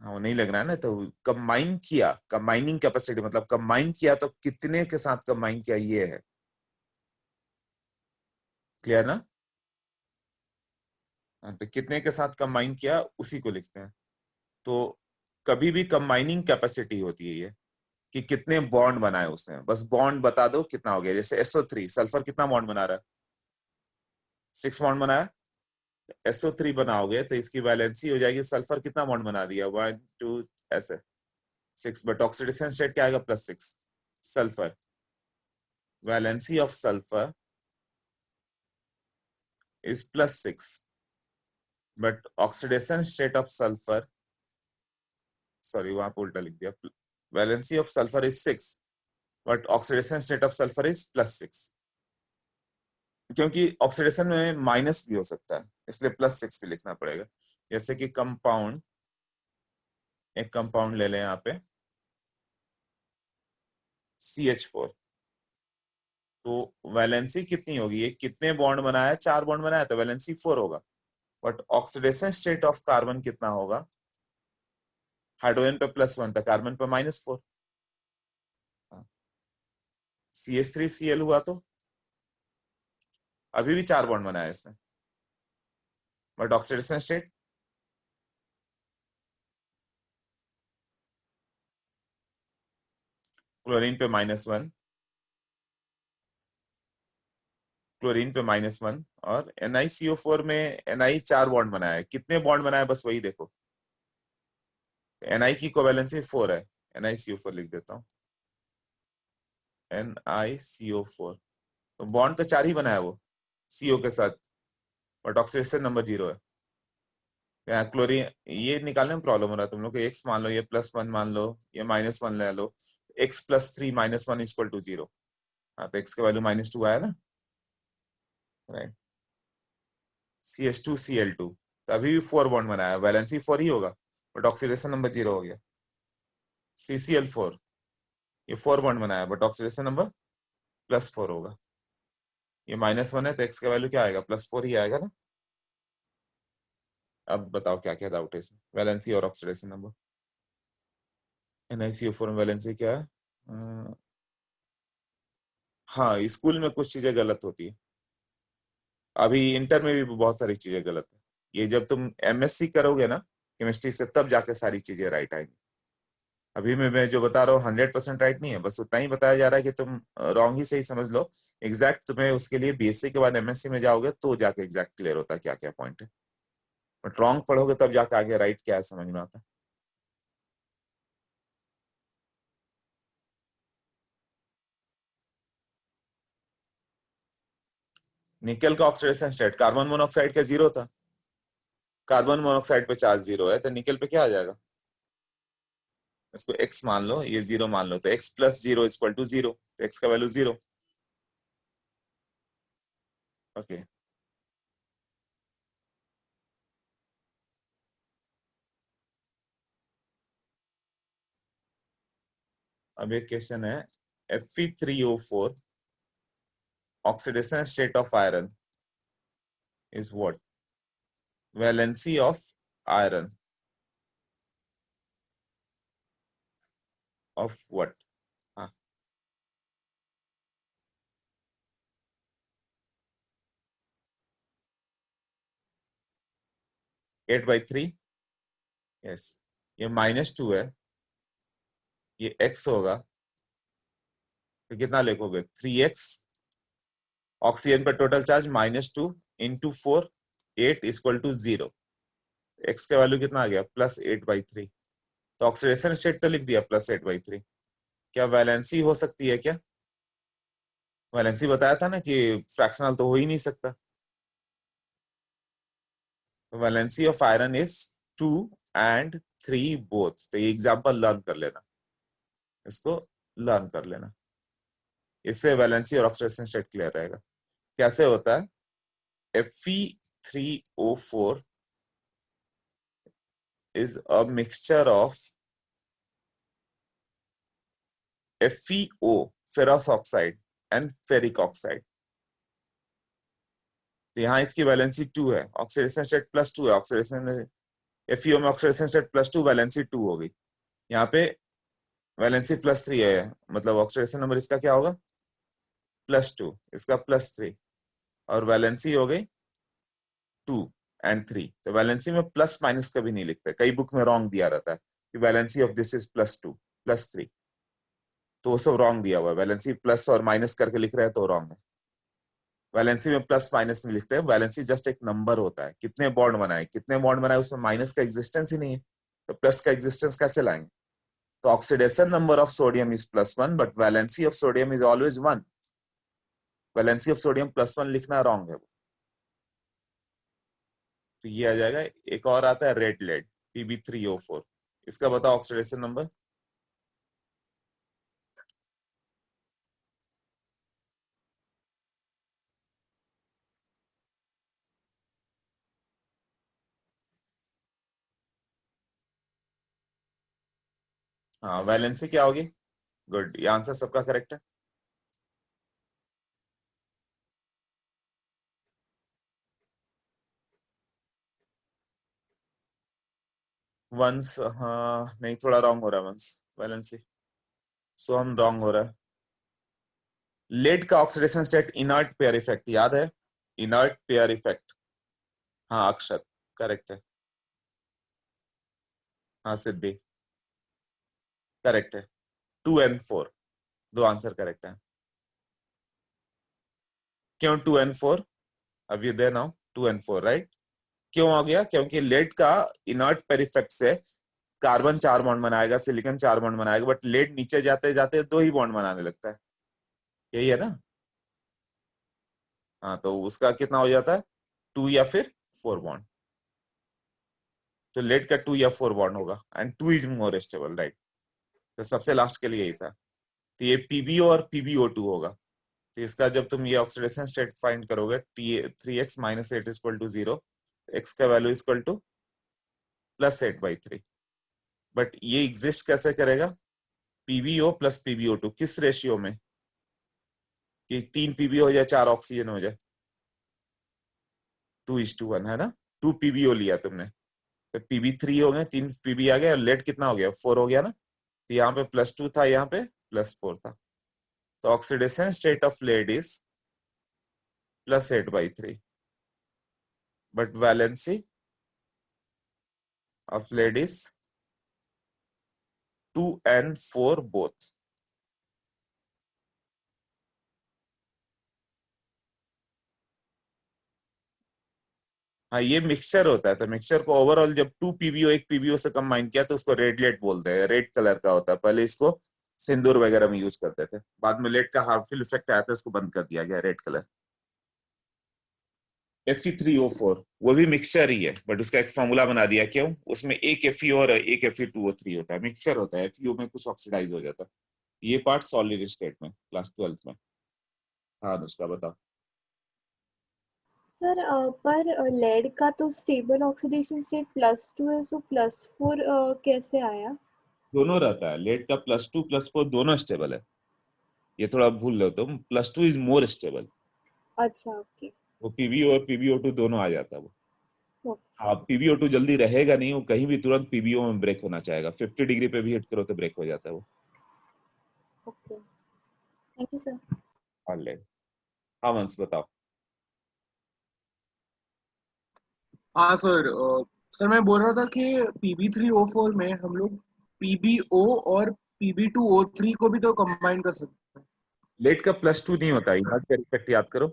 हाँ, वो नहीं लग रहा है ना, तो कंबाइन किया, कंबाइनिंग कैपेसिटी मतलब कंबाइन किया तो कितने के साथ कंबाइन किया, ये है, क्लियर ना। हाँ, तो कितने के साथ कंबाइन किया उसी को लिखते हैं। तो कभी भी कंबाइनिंग कैपेसिटी होती है ये, कि कितने बॉन्ड बनाए उसने, बस बॉन्ड बता दो कितना हो गया। जैसे SO3 सल्फर कितना बॉन्ड बना रहा है, 6 बॉन्ड बनाया, SO3 बनाओगे तो इसकी वैलेंसी हो जाएगी, सल्फर कितना बॉन्ड बना दिया, 1 2 ऐसे 6, बट ऑक्सीडेशन स्टेट क्या आएगा, +6। sulfur, valency of sulfur is +6, but oxidation state of sulfur, sorry वहां पे उल्टा लिख दिया, valency of sulfur is 6, but oxidation state of sulfur is +6, क्योंकि ऑक्सीडेशन में माइनस भी हो सकता है, इसलिए +6 भी लिखना पड़ेगा। जैसे कि कंपाउंड, एक कंपाउंड ले लें यहाँ पे CH4, तो वैलेंसी कितनी होगी, ये कितने बॉन्ड बनाया, 4 बॉन्ड बनाया, तो वैलेंसी 4 होगा, but oxidation state of carbon कितना होगा, हाइड्रोजन पे +1 था, कार्बन पे -4, CH3Cl हुआ तो अभी भी 4 बॉन्ड बनाया इसने, बट ऑक्सीडेशन स्टेट क्लोरीन पे -1, क्लोरीन पे -1, और NiCO4 में Na 4 बॉन्ड बनाया है, कितने बॉन्ड बनाया बस वही देखो, Na की कोवैलेंसी 4 है, NiCO4 लिख देता हूं, NiCO4, तो बॉन्ड तो 4 ही बनाया वो CO के साथ, बट ऑक्सीडेशन नंबर 0 है। यहाँ क्लोरीन, ये निकालने में प्रॉब्लम हो रहा है तुम लोग को, x मान लो, ये +1 मान लो, ये -1 ले लो, x + 3 - 1 = 0, हाँ तो x का वैल्यू -2 आया ना, राइट। CH2Cl2, तो अभी भी 4 बॉन्ड बनाया, वैलेंसी 4 ही होगा, बट ऑक्सीडेशन नंबर 0 हो गया। CCl4, ये 4 बॉन्ड बनाया, बट ऑक्सीडेशन नंबर +4 होगा, ये -1 है, तो x का वैल्यू क्या आएगा, +4 ही आएगा ना। अब बताओ क्या क्या डाउट है इसमें, वैलेंसी और ऑक्सीडेशन नंबर। NiCO4 में वैलेंसी क्या है, हाँ स्कूल में कुछ चीजें गलत होती है, अभी इंटर में भी बहुत सारी चीजें गलत है, ये जब तुम MSc करोगे ना केमिस्ट्री से, तब जाके सारी चीजें राइट आएंगी। अभी मैं जो बता रहा हूँ 100% राइट नहीं है, बस उतना ही बताया जा रहा है कि तुम रॉन्ग ही सही समझ लो, एग्जैक्ट तुम्हें उसके लिए BSc के बाद MSc में जाओगे तो जाके एग्जैक्ट क्लियर होता है क्या क्या पॉइंट है, बट रॉन्ग पढ़ोगे तब जाके आगे राइट क्या है समझ में आता है। निकल का ऑक्सीडेशन स्टेट, कार्बन मोनोऑक्साइड का 0 था, कार्बन मोनोऑक्साइड पे चार्ज 0 है, तो निकल पे क्या आ जाएगा, इसको x मान लो, ये 0 मान लो, तो x + 0 = 0, तो x का वैल्यू 0, ओके। अब एक क्वेश्चन है, Fe3O4 oxidation state of iron is what, valency of iron of what, हाँ 8/3, यस, ये -2 है, ये x होगा, तो कितना लिखोगे, 3x, ऑक्सीजन पर टोटल चार्ज -2 × 4, 8 = 0, x का वैल्यू कितना आ गया, +8/3, तो ऑक्सीडेशन स्टेट तो लिख दिया +8/3, क्या वैलेंसी हो सकती है क्या, वैलेंसी बताया था ना कि फ्रैक्शनल तो हो ही नहीं सकता, valency of iron is 2 and 3 both, तो ये एग्जांपल लर्न कर लेना, इसको लर्न कर लेना, इससे वैलेंसी और ऑक्सीडेशन स्टेट क्लियर रहेगा। कैसे होता है, Fe3O4 is a mixture of FeO, ferrous oxide, and ferric oxide, तो यहाँ इसकी वैलेंसी 2 है, ऑक्सीडेशन स्टेट +2 है, ऑक्सीडेशन FeO में ऑक्सीडेशन स्टेट +2, वैलेंसी 2 हो गई, यहाँ पे वैलेंसी +3 है, मतलब ऑक्सीडेशन नंबर इसका क्या होगा, +2, इसका +3, और वैलेंसी हो गई 2 and 3, तो वैलेंसी में प्लस माइनस कभी नहीं लिखते, कई बुक में रॉन्ग दिया रहता है कि वैलेंसी ऑफ दिस इज +2 +3, तो वो सब रॉन्ग दिया हुआ है, वैलेंसी प्लस और माइनस करके लिख रहे हैं तो रॉन्ग है, वैलेंसी में प्लस माइनस नहीं लिखते हैं, वैलेंसी जस्ट एक नंबर होता है, कितने बॉन्ड बनाए, कितने बॉन्ड बनाए, उसमें माइनस का एग्जिस्टेंस ही नहीं है, तो प्लस का एग्जिस्टेंस कैसे लाएंगे, तो oxidation number of sodium is +1 but valency of sodium is always 1। Valency of sodium +1 लिखना रॉन्ग है। तो ये आ जाएगा। एक और आता है रेड लेड Pb3O4, इसका बताओ ऑक्सीडेशन नंबर। हाँ, वैलेंसी क्या होगी? गुड, ये आंसर सबका करेक्ट है। वंस, हाँ नहीं, थोड़ा रॉन्ग हो रहा है वंस, वैलेंसी। सो हम रॉन्ग हो रहा है। लेड का oxidation state inert pair effect याद है? Inert pair effect. हाँ अक्षत करेक्ट है। हाँ सिद्धि करेक्ट है। 2 and 4 दो आंसर करेक्ट है। क्यों 2 and 4? अब ये देना 2 and 4 राइट। क्यों आ गया? क्योंकि लेड का इनर्ट पेयर इफेक्ट से कार्बन 4 बॉन्ड बनाएगा, सिलिकॉन 4 बॉन्ड बनाएगा, बट लेड नीचे जाते जाते 2 ही बॉन्ड बनाने लगता है। यही है ना? हाँ, तो उसका कितना हो जाता है? 2 या फिर 4 बॉन्ड। तो लेड का 2 या 4 बॉन्ड होगा and 2 is more stable right. तो सबसे लास्ट के लिए यही था। तो ये PbO और PbO2 होगा। तो इसका जब तुम ये ऑक्सीडेशन स्टेट फाइंड करोगे, 3x - 8 = 0, x का वैल्यू इक्वल टू +8/3। बट ये एग्जिस्ट कैसे करेगा? PbO + PbO2 किस रेशियो में? कि 3 PbO हो जाए 4 ऑक्सीजन हो जाए। 2:1 है ना? 2 PbO लिया तुमने, तो Pb3 हो गए, 3 Pb आ गया और लेड कितना हो गया? 4 हो गया ना? तो यहाँ पे +2 था, यहाँ पे +4 था। तो oxidation state of lead is +8/3, but valency of lead is 2 and 4 both. हाँ, ये मिक्सचर होता है, तो मिक्सचर को ओवरऑल जब 2 PbO 1 PbO से कंबाइन किया तो उसको रेड लेड बोलते हैं। रेड कलर का होता है। पहले इसको सिंदूर वगैरह में यूज करते थे, बाद में लेड का हार्मफुल इफेक्ट आया था, इसको बंद कर दिया गया रेड कलर। Fe3O4 वो भी मिक्सचर ही है, बट उसका एक फॉर्मूला बना दिया। क्यों? उसमें एक Fe और एक Fe2O3 होता है, मिक्सचर होता है। FeO में कुछ ऑक्सीडाइज हो जाता है। ये पार्ट सॉलिड स्टेट में क्लास 12th में। हाँ अनुष्का बताओ। सर पर लेड का तो स्टेबल ऑक्सीडेशन स्टेट +2 है, सो +4 कैसे आया? दोनों रहता है, लेड का +2 +4 दोनों स्टेबल है। ये थोड़ा भूल लो तुम, +2 इज मोर स्टेबल। अच्छा, ओके। वो PbO और PbO2 दोनों आ जाता है वो। ओके। हाँ, PbO2 जल्दी रहेगा नहीं, वो कहीं भी तुरंत PbO में ब्रेक होना चाहेगा। 50 डिग्री पे भी हिट करो तो ब्रेक हो जाता है वो। Okay, thank you sir. हाँ लेड। हाँ वंश बताओ। हाँ सर, सर मैं बोल रहा था कि Pb3O4 में हम लोग PbO और Pb2O3 को भी तो कंबाइन कर सकते हैं। लेड का +2 नहीं होता, इनर्ट का इफेक्ट याद करो।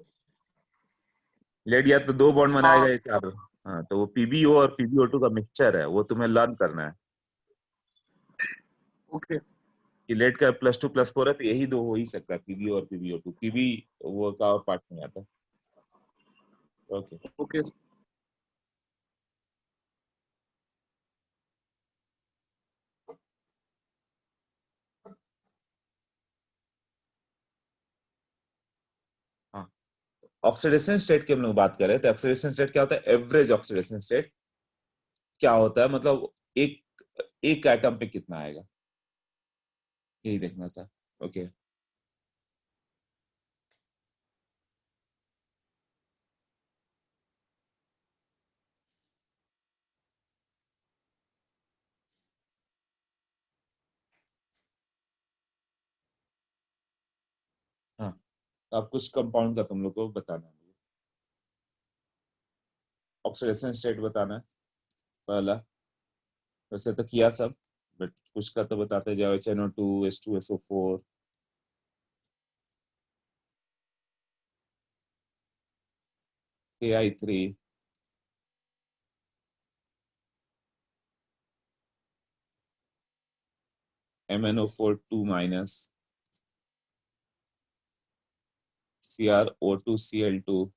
लेड या तो 2 बॉन्ड बनाएगा हाँ, या 4। हाँ, तो वो PbO और PbO2 का मिक्सचर है, वो तुम्हें लर्न करना है ओके कि लेड का +2 +4 है, तो यही दो हो ही सकता है, PbO और PbO2। Pb वो का पार्ट नहीं आता। ओके। ओके। हाँ, ऑक्सीडेशन स्टेट की हम लोग बात कर रहे हैं। तो ऑक्सीडेशन स्टेट क्या होता है? एवरेज ऑक्सीडेशन स्टेट क्या होता है, मतलब एक एक एटम पे कितना आएगा, यही देखना था। ओके। हाँ, तो अब कुछ कंपाउंड का तुम लोग को बताना है। ऑक्सीडेशन स्टेट बताना है पहला। वैसे तो किया सब, बट कुछ का तो बताते जाओ। HNO2 H2SO4 Ki3 MnO4 2 minus CrO2 Cl2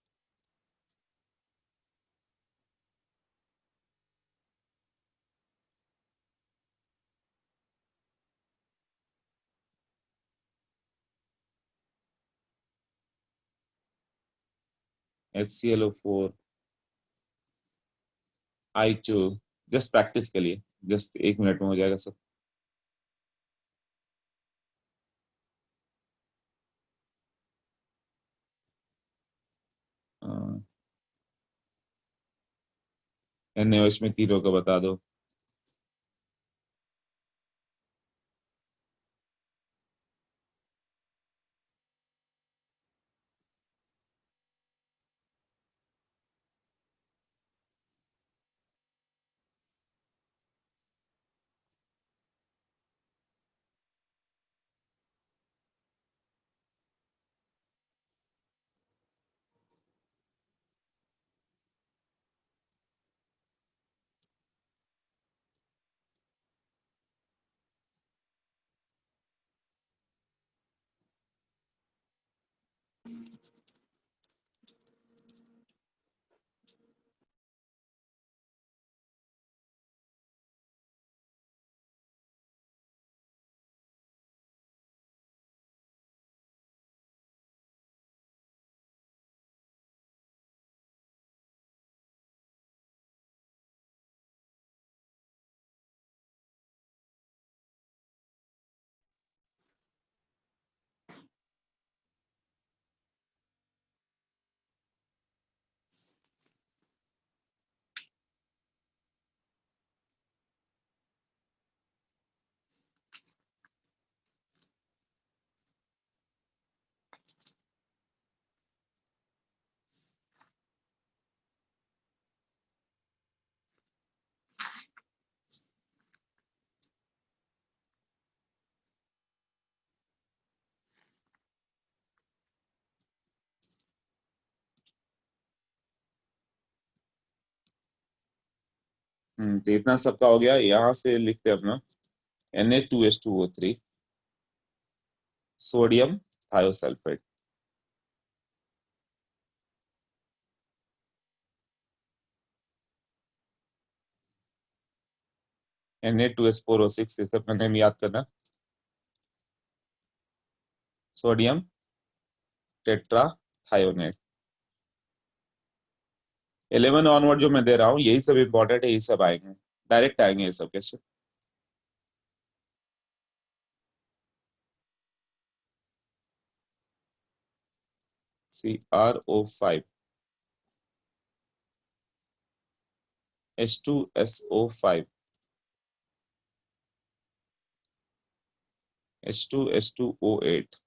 HClO4 I2, just practice के लिए, जस्ट 1 मिनट में हो जाएगा सब। NaOH में तीनों का बता दो। तो इतना सबका हो गया। यहाँ से लिखते हैं अपना Na2H2O3 सोडियम थायोसल्फेट। Na2H4O6 ये सब का नेम याद करना। Sodium tetra थायोनेट। 11 ऑनवर्ड जो मैं दे रहा हूँ यही सब इंपॉर्टेंट है, यही सब आएंगे, डायरेक्ट आएंगे ये सब question. CrO5 H2SO5 H2H2O8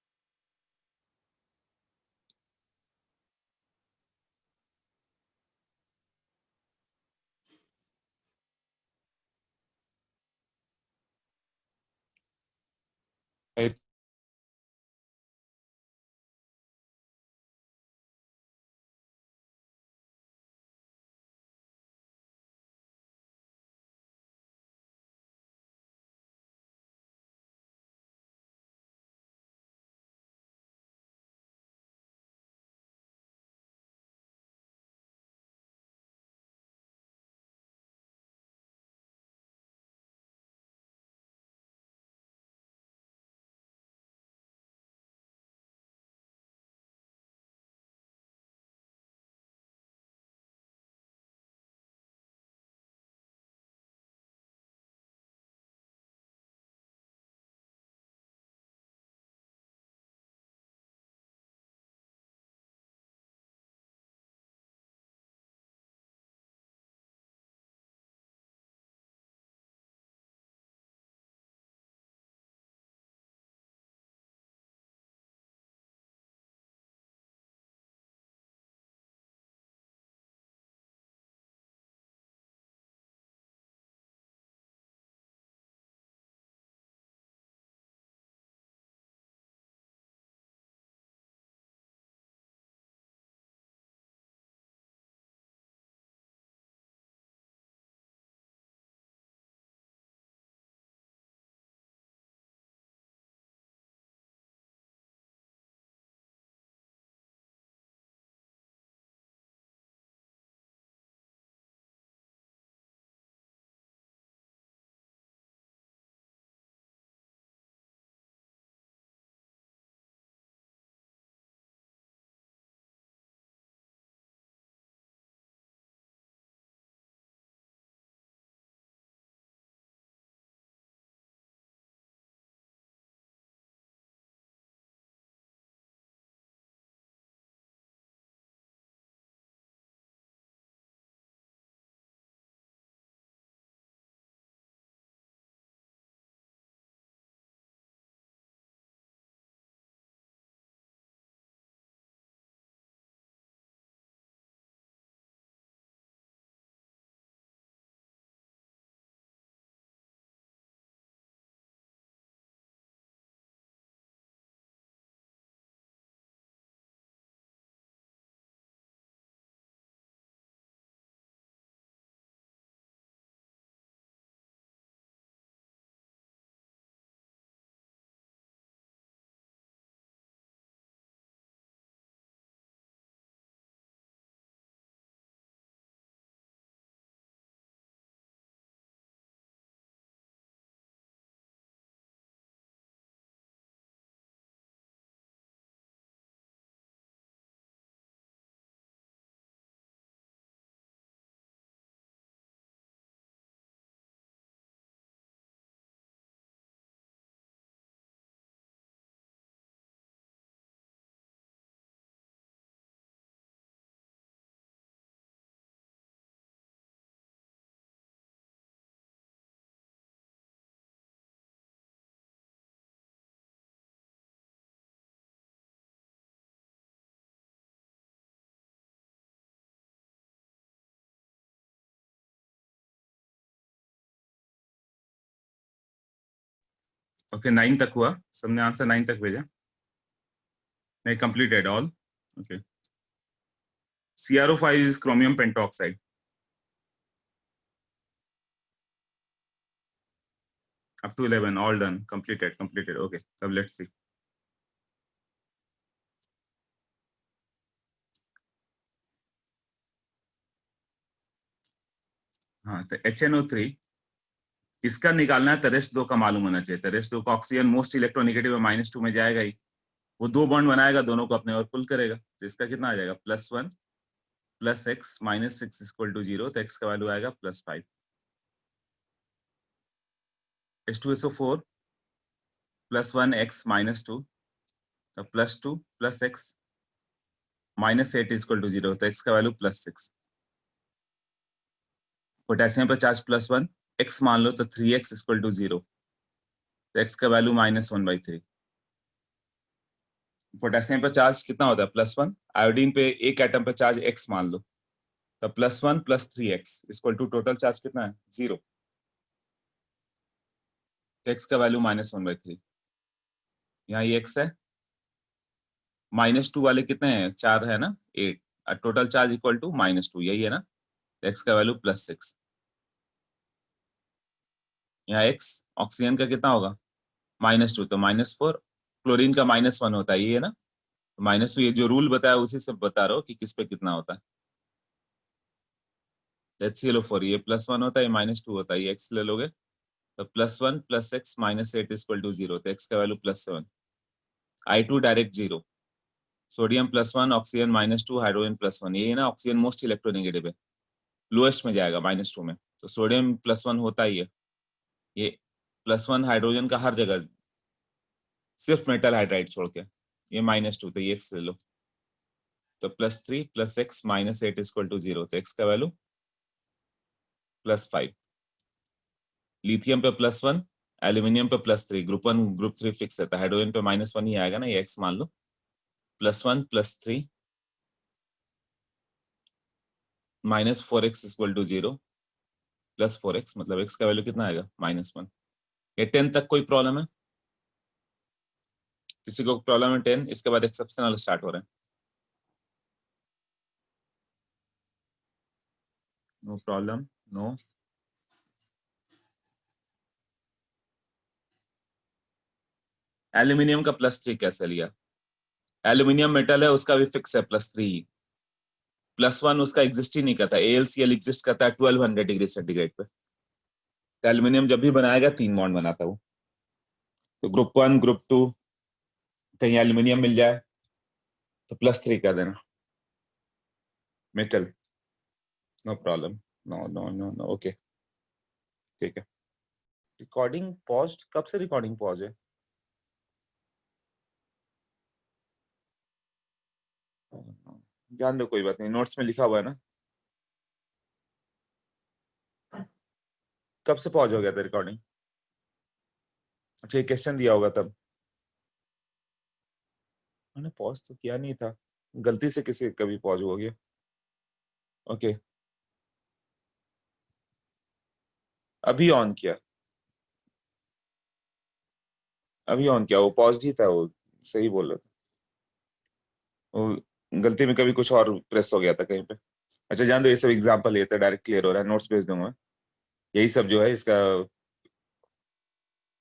okay 9 तक हुआ, सबने आंसर 9 तक भेजा? नहीं, completed all. Okay, CrO5 is chromium pentoxide. Up to 11, all done, completed. Okay, so let's see. हाँ, तो HNO3 इसका निकालना है, तरस 2 का मालूम होना चाहिए। तरस 2 का ऑक्सीजन मोस्ट इलेक्ट्रोनेगेटिव है, -2 में जाएगा ही, वो 2 बॉन्ड बनाएगा, दोनों को अपने और पुल करेगा, तो इसका कितना आ जाएगा? +1 + x - 6 = 0, तो x का वैल्यू आएगा +5। H2SO4 +1 x - 2, तो +2 + x - 8 = 0, तो x का वैल्यू +6। पोटेशियम पर चार्ज +1 x मान लो, तो 3x = 0, तो x का वैल्यू -1/3। पोटेशियम पर चार्ज कितना होता है? +1। आयोडीन पे एक एटम पे चार्ज x मान लो, तो +1 + 3x = टोटल चार्ज कितना है? 0, तो x का वैल्यू -1/3। यहाँ ये x है, -2 वाले कितने हैं? 4 है ना, 8, और टोटल चार्ज इक्वल टू -2, यही है ना, तो x का वैल्यू +6। यहाँ x ऑक्सीजन का कितना होगा? -2, तो -4, क्लोरीन का -1 होता है, ये है ना, तो -2, ये जो रूल बताया उसी से बता रहा हूँ कि किस पे कितना होता है। HClO4 ये +1 होता है, ये -2 होता है, ये x ले लोगे, तो +1 + x - 8 = 0, तो x का value +7। I2 direct 0, sodium +1, oxygen -2, hydrogen +1, ये ना ऑक्सीजन मोस्ट इलेक्ट्रोनेगेटिव है, लोएस्ट में जाएगा -2 में, तो सोडियम +1 होता ही है, ये +1 हाइड्रोजन का हर जगह, सिर्फ मेटल हाइड्राइड छोड़ के, ये -2, तो ये x ले लो, तो +3 + x - 8 = 0, तो x का वैल्यू +5। लिथियम पे +1, एल्यूमिनियम पे +3, ग्रुप 1 ग्रुप 3 फिक्स है, तो हाइड्रोजन पे -1 ही आएगा ना, ये x मान लो, +1 + 3 -4x = 0, +4x, मतलब x का वैल्यू कितना आएगा? -1। ये 10 तक कोई प्रॉब्लम है? किसी को प्रॉब्लम है 10? इसके बाद एक्सेप्शनल स्टार्ट हो रहे हैं। No problem, no. एल्यूमिनियम का +3 कैसे लिया? एल्यूमिनियम मेटल है, उसका भी फिक्स है +3, +1 उसका एग्जिस्ट ही नहीं करता, AlCl एग्जिस्ट करता है 1200 डिग्री सेंटीग्रेड पे, तो एल्यूमिनियम जब भी बनाएगा 3 बॉन्ड बनाता है वो, तो ग्रुप 1 ग्रुप 2 कहीं एल्यूमिनियम मिल जाए तो +3 कर देना, metal, no problem, no no no no, okay, ठीक है। रिकॉर्डिंग पॉज्ड, कब से रिकॉर्डिंग पॉज है? जान दो, कोई बात नहीं, नोट्स में लिखा हुआ है ना। कब से पॉज हो गया था रिकॉर्डिंग? अच्छा, ये क्वेश्चन दिया होगा तब, मैंने पॉज तो किया नहीं था, गलती से किसी कभी पॉज हो गया। ओके, अभी ऑन किया, अभी ऑन किया, वो पॉज ही था, वो सही बोल रहा था, वो गलती में कभी कुछ और प्रेस हो गया था कहीं पे। अच्छा जान दो, ये सब एग्जांपल ये तो डायरेक्ट क्लियर हो रहा है, नोट्स भेज दूंगा, यही सब जो है इसका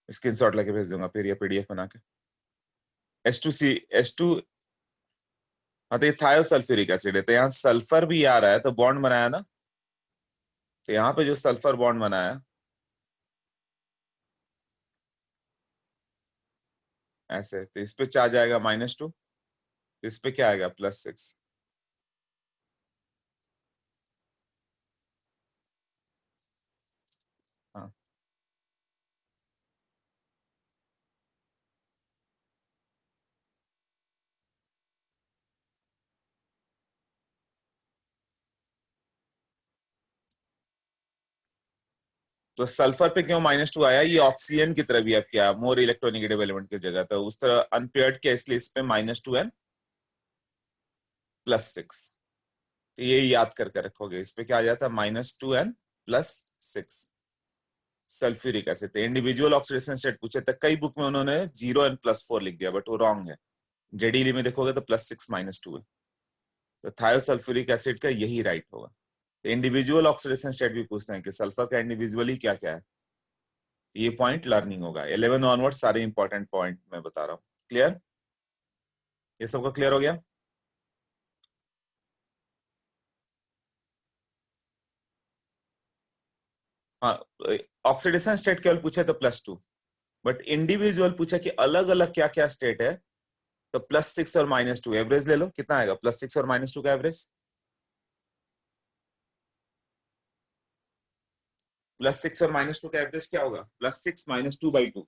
स्क्रीनशॉट लेके भेज दूंगा फिर, ये PDF बना के। H2C H2, हाँ तो ये थायोसल्फ्यूरिक एसिड है, तो यहाँ सल्फर भी आ रहा है, तो बॉन्ड बनाया ना, तो यहाँ पे जो सल्फर बॉन्ड बनाया ऐसे, तो इस पे चार्ज आएगा -2, तो इस पे क्या आएगा? +6। हाँ, तो सल्फर पे क्यों -2 आया? ये ऑक्सीजन की तरह भी अब क्या, मोर इलेक्ट्रोनेगेटिव एलिमेंट की जगह, तो उस तरह अनपेयर्ड के, इसलिए इस पे -2 एंड +6, तो ये याद करके रखोगे, इस पे क्या आ जाता है? -2 एंड +6, सल्फ्यूरिक एसिड। तो इंडिविजुअल ऑक्सीडेशन स्टेट पूछे तो कई बुक में उन्होंने 0 एंड +4 लिख दिया, बट वो रॉन्ग है। जेडीली में देखोगे तो +6 -2 है। तो थायोसल्फ्यूरिक एसिड का यही राइट होगा। तो इंडिविजुअल ऑक्सीडेशन स्टेट भी पूछते हैं कि सल्फर का इंडिविजुअली क्या क्या है। ये पॉइंट लर्निंग होगा। 11 ऑनवर्ड सारे इंपॉर्टेंट पॉइंट मैं बता रहा हूँ। क्लियर? ये सबका क्लियर हो गया? हाँ, ऑक्सीडेशन स्टेट केवल पूछे तो +2, बट इंडिविजुअल पूछा कि अलग अलग क्या क्या स्टेट है, तो +6 और -2 एवरेज ले लो। कितना आएगा +6 और -2 का एवरेज? +6 और -2 का एवरेज क्या होगा? +6 -2/2।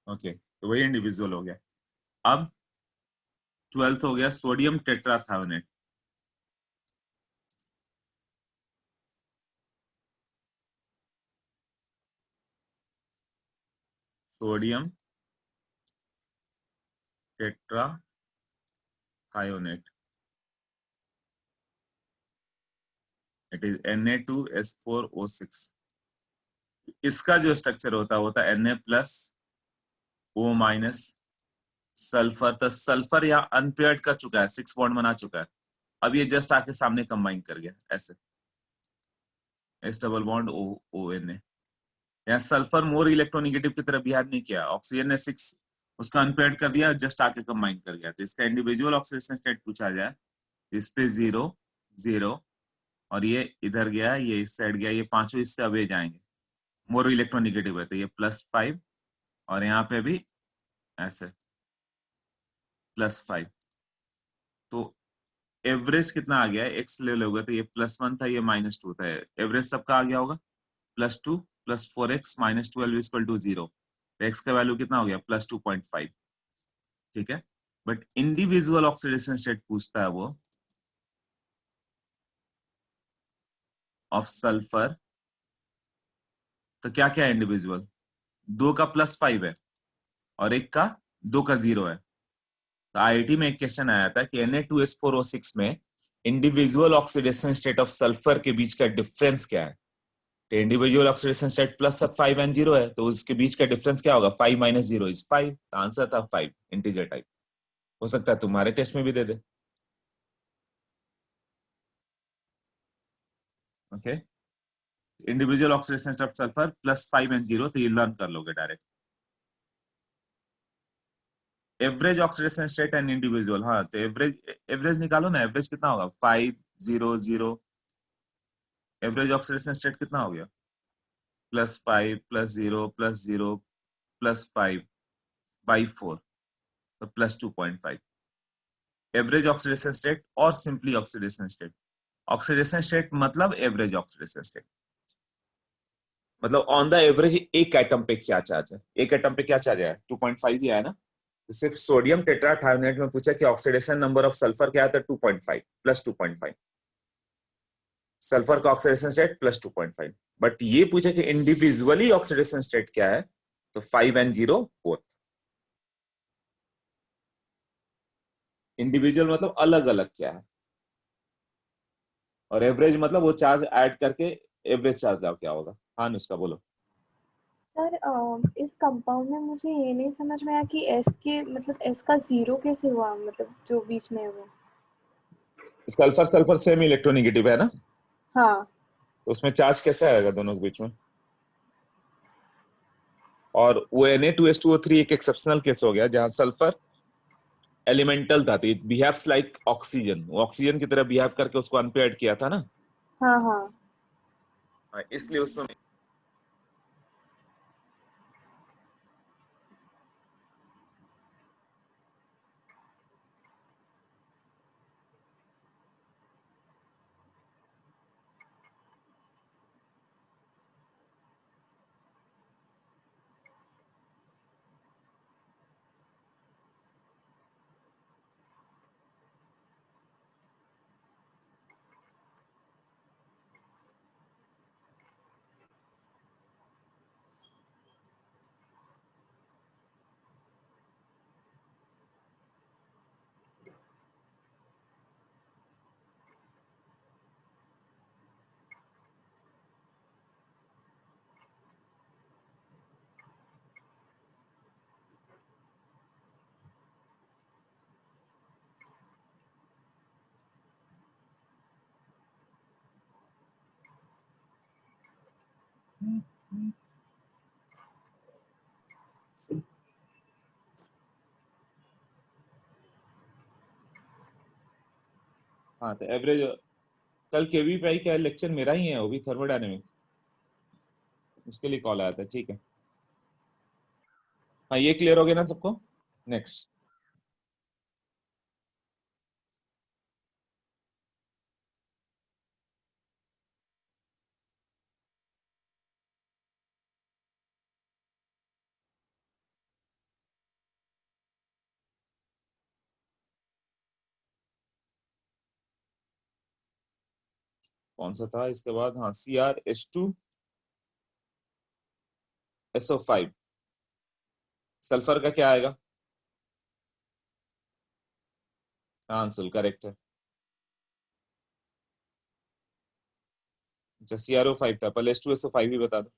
ओके, तो वही इंडिविजुअल हो गया। अब 12th हो गया sodium tetrathionate. Sodium tetrathionate, it is Na2S4O6। इसका जो स्ट्रक्चर होता है Na+O- सल्फर। तो सल्फर यहाँ अनपेयर्ड कर चुका है, 6 बॉन्ड बना चुका है। अब ये जस्ट आके सामने कंबाइन कर गया ऐसे, S डबल बॉन्ड ONA। यहाँ सल्फर मोर इलेक्ट्रोनेगेटिव की तरफ बिहेव नहीं किया, ऑक्सीजन ने 6 उसका अनपेयर्ड कर दिया, जस्ट आके कंबाइन कर गया। तो इसका इंडिविजुअल ऑक्सीडेशन स्टेट पूछा जाए, इस पे 0 0, और ये इधर गया, ये इस साइड गया, ये पांचों इससे अवे जाएंगे। मोर इलेक्ट्रोनेगेटिव है तो ये +5, और यहाँ पे भी ऐसे +5। तो एवरेज कितना आ गया है? एक्स ले लोगे तो ये +1 था, ये -2 था। एवरेज सबका आ गया होगा +2 + 4x -12 = 0। तो एक्स का वैल्यू कितना हो गया? +2.5। ठीक है, बट इंडिविजुअल ऑक्सीडेशन स्टेट पूछता है वो ऑफ सल्फर। तो क्या क्या है इंडिविजुअल? 2 का +5 है और एक का 2 का 0 है। तो आईआईटी में एक क्वेश्चन आया था कि Na2S4O6 में individual oxidation state of sulphur के बीच का डिफरेंस क्या है? तो इंडिविजुअल ऑक्सीडेशन स्टेट +5 एंड 0 है, तो उसके बीच का डिफरेंस क्या होगा? 5 - 0 इज 5। आंसर था 5, इंटीजर टाइप। हो सकता है तुम्हारे टेस्ट में भी दे दे। Okay, individual oxidation state of sulphur +5 and 0, तो ये लर्न कर लोगे direct. Average oxidation state and individual, हाँ तो एवरेज एवरेज निकालो ना। एवरेज कितना होगा? 5 0 0। एवरेज ऑक्सीडेशन स्टेट कितना हो गया? +5 +0 +0 +5/4, तो +2.5। एवरेज ऑक्सीडेशन स्टेट और simply oxidation state. Oxidation state मतलब एवरेज ऑक्सीडेशन स्टेट, मतलब ऑन द एवरेज एक एटम पे क्या चार्ज है। एक एटम पे क्या चार्ज है? 2.5 दिया है ना। तो सिर्फ सोडियम टेट्राथायोनेट में पूछा कि ऑक्सीडेशन नंबर ऑफ सल्फर क्या है, तो 2.5 +2.5। सल्फर का ऑक्सीडेशन स्टेट +2.5। बट ये पूछे कि इंडिविजुअली ऑक्सीडेशन स्टेट क्या है, तो 5 एंड 0 बोथ। इंडिविजुअल मतलब अलग अलग क्या है, और एवरेज मतलब वो चार्ज ऐड करके एवरेज चार्ज क्या होगा। हाँ नुस्खा बोलो। सर इस कंपाउंड में मुझे ये नहीं समझ में आया कि एस के मतलब एस का 0 कैसे हुआ, मतलब जो बीच में है वो। सल्फर सल्फर सेम इलेक्ट्रोनेगेटिव है ना, हाँ तो उसमें चार्ज कैसे आएगा दोनों के बीच में? और वो Na2S2O3 एक एक्सेप्शनल केस हो गया जहां सल्फर एलिमेंटल था, तो इट बिहेव्स लाइक ऑक्सीजन। वो ऑक्सीजन की तरह बिहेव करके उसको अनपेयर्ड किया था ना। हाँ हाँ। इसलिए उसमें हाँ तो एवरेज कल केवीपीआई का लेक्चर मेरा ही है, वो भी थर्मोडायनेमिक, उसके लिए कॉल आया था। ठीक है, हाँ ये क्लियर हो गया ना सबको। नेक्स्ट, कौन सा था इसके बाद? हाँ, CrH2SO5, सल्फर का क्या आएगा? हाँ अंशुल करेक्ट है। अच्छा CrO5 था, पहले H2SO5 ही बता दो।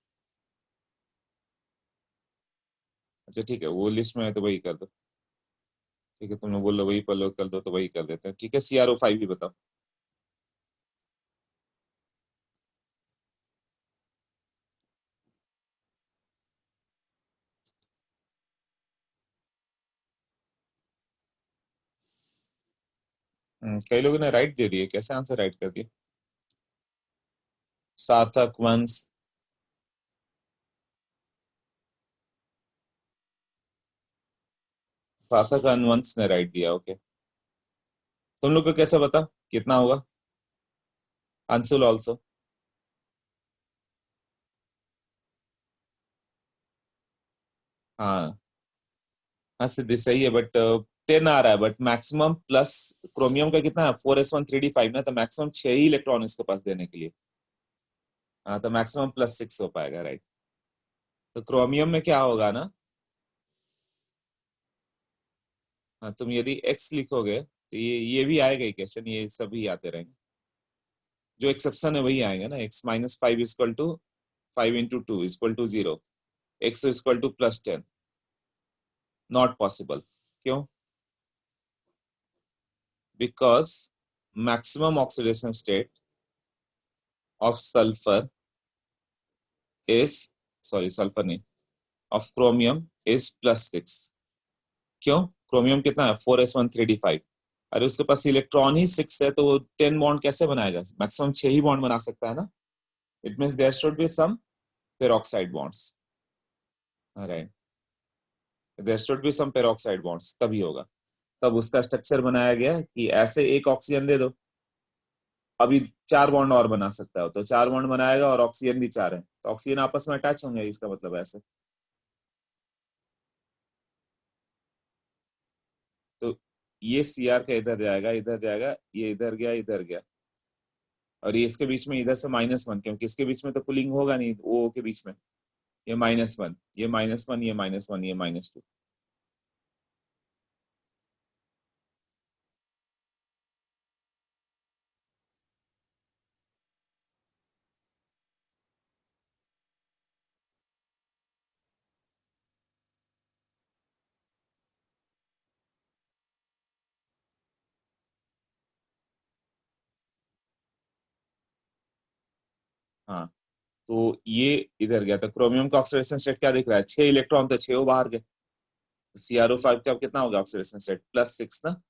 अच्छा ठीक है, वो लिस्ट में है तो वही कर दो। ठीक है, तुमने बोल लो वही पढ़ लो, कर दो तो वही कर देते हैं। ठीक है, CrO5 ही बताओ। कई लोगों ने राइट दे दिए, कैसे आंसर राइट कर दिए? सार्थक, वंश, सार्थक और वंश ने राइट दिया। ओके, तुम लोग को कैसे बता कितना होगा? अंशुल ऑल्सो। हाँ हाँ सिद्धि सही है, बट 10 आ रहा है, बट मैक्सिमम प्लस क्रोमियम का कितना है? 4s1 3d5 ना, तो मैक्सिमम 6 ही इलेक्ट्रॉन इसके पास देने के लिए। हाँ तो मैक्सिमम +6 हो पाएगा, राइट। तो क्रोमियम में क्या होगा ना, हाँ, तुम यदि x लिखोगे तो ये भी आएगा ही क्वेश्चन, ये सभी आते रहेंगे। जो एक्सेप्शन है वही आएगा ना, x-5 equal to 5 × 2 equal to 0, x equal to +10, not possible. क्यों? Because maximum oxidation state of sulphur is, sorry sulphur नहीं, ऑफ क्रोमियम इज +6। क्यों? क्रोमियम कितना है? 4s1 3d5। अरे उसके पास इलेक्ट्रॉन ही 6 है, तो वो 10 बॉन्ड कैसे बनाएगा? मैक्सिमम 6 ही बॉन्ड बना सकता है ना। It means there should be some peroxide bonds, right, there should be some peroxide bonds, तभी होगा। तब उसका स्ट्रक्चर बनाया गया कि ऐसे एक ऑक्सीजन दे दो, अभी 4 बॉन्ड और बना सकता है, तो 4 बॉन्ड बनाएगा और ऑक्सीजन भी 4 है, तो ऑक्सीजन आपस में अटैच होंगे, इसका मतलब ऐसे। तो ये Cr का इधर जाएगा, इधर जाएगा, ये इधर गया, इधर गया, और ये इसके बीच में इधर से -1, क्योंकि इसके बीच में तो पुलिंग होगा नहीं ओ के बीच में। ये -1, ये -1, ये -1, ये -2। हाँ, तो ये इधर गया, तो क्रोमियम का ऑक्सीडेशन स्टेट क्या दिख रहा है? 6 इलेक्ट्रॉन, तो 6 बाहर गए। CrO5 का कितना होगा ऑक्सीडेशन स्टेट? +6 ना।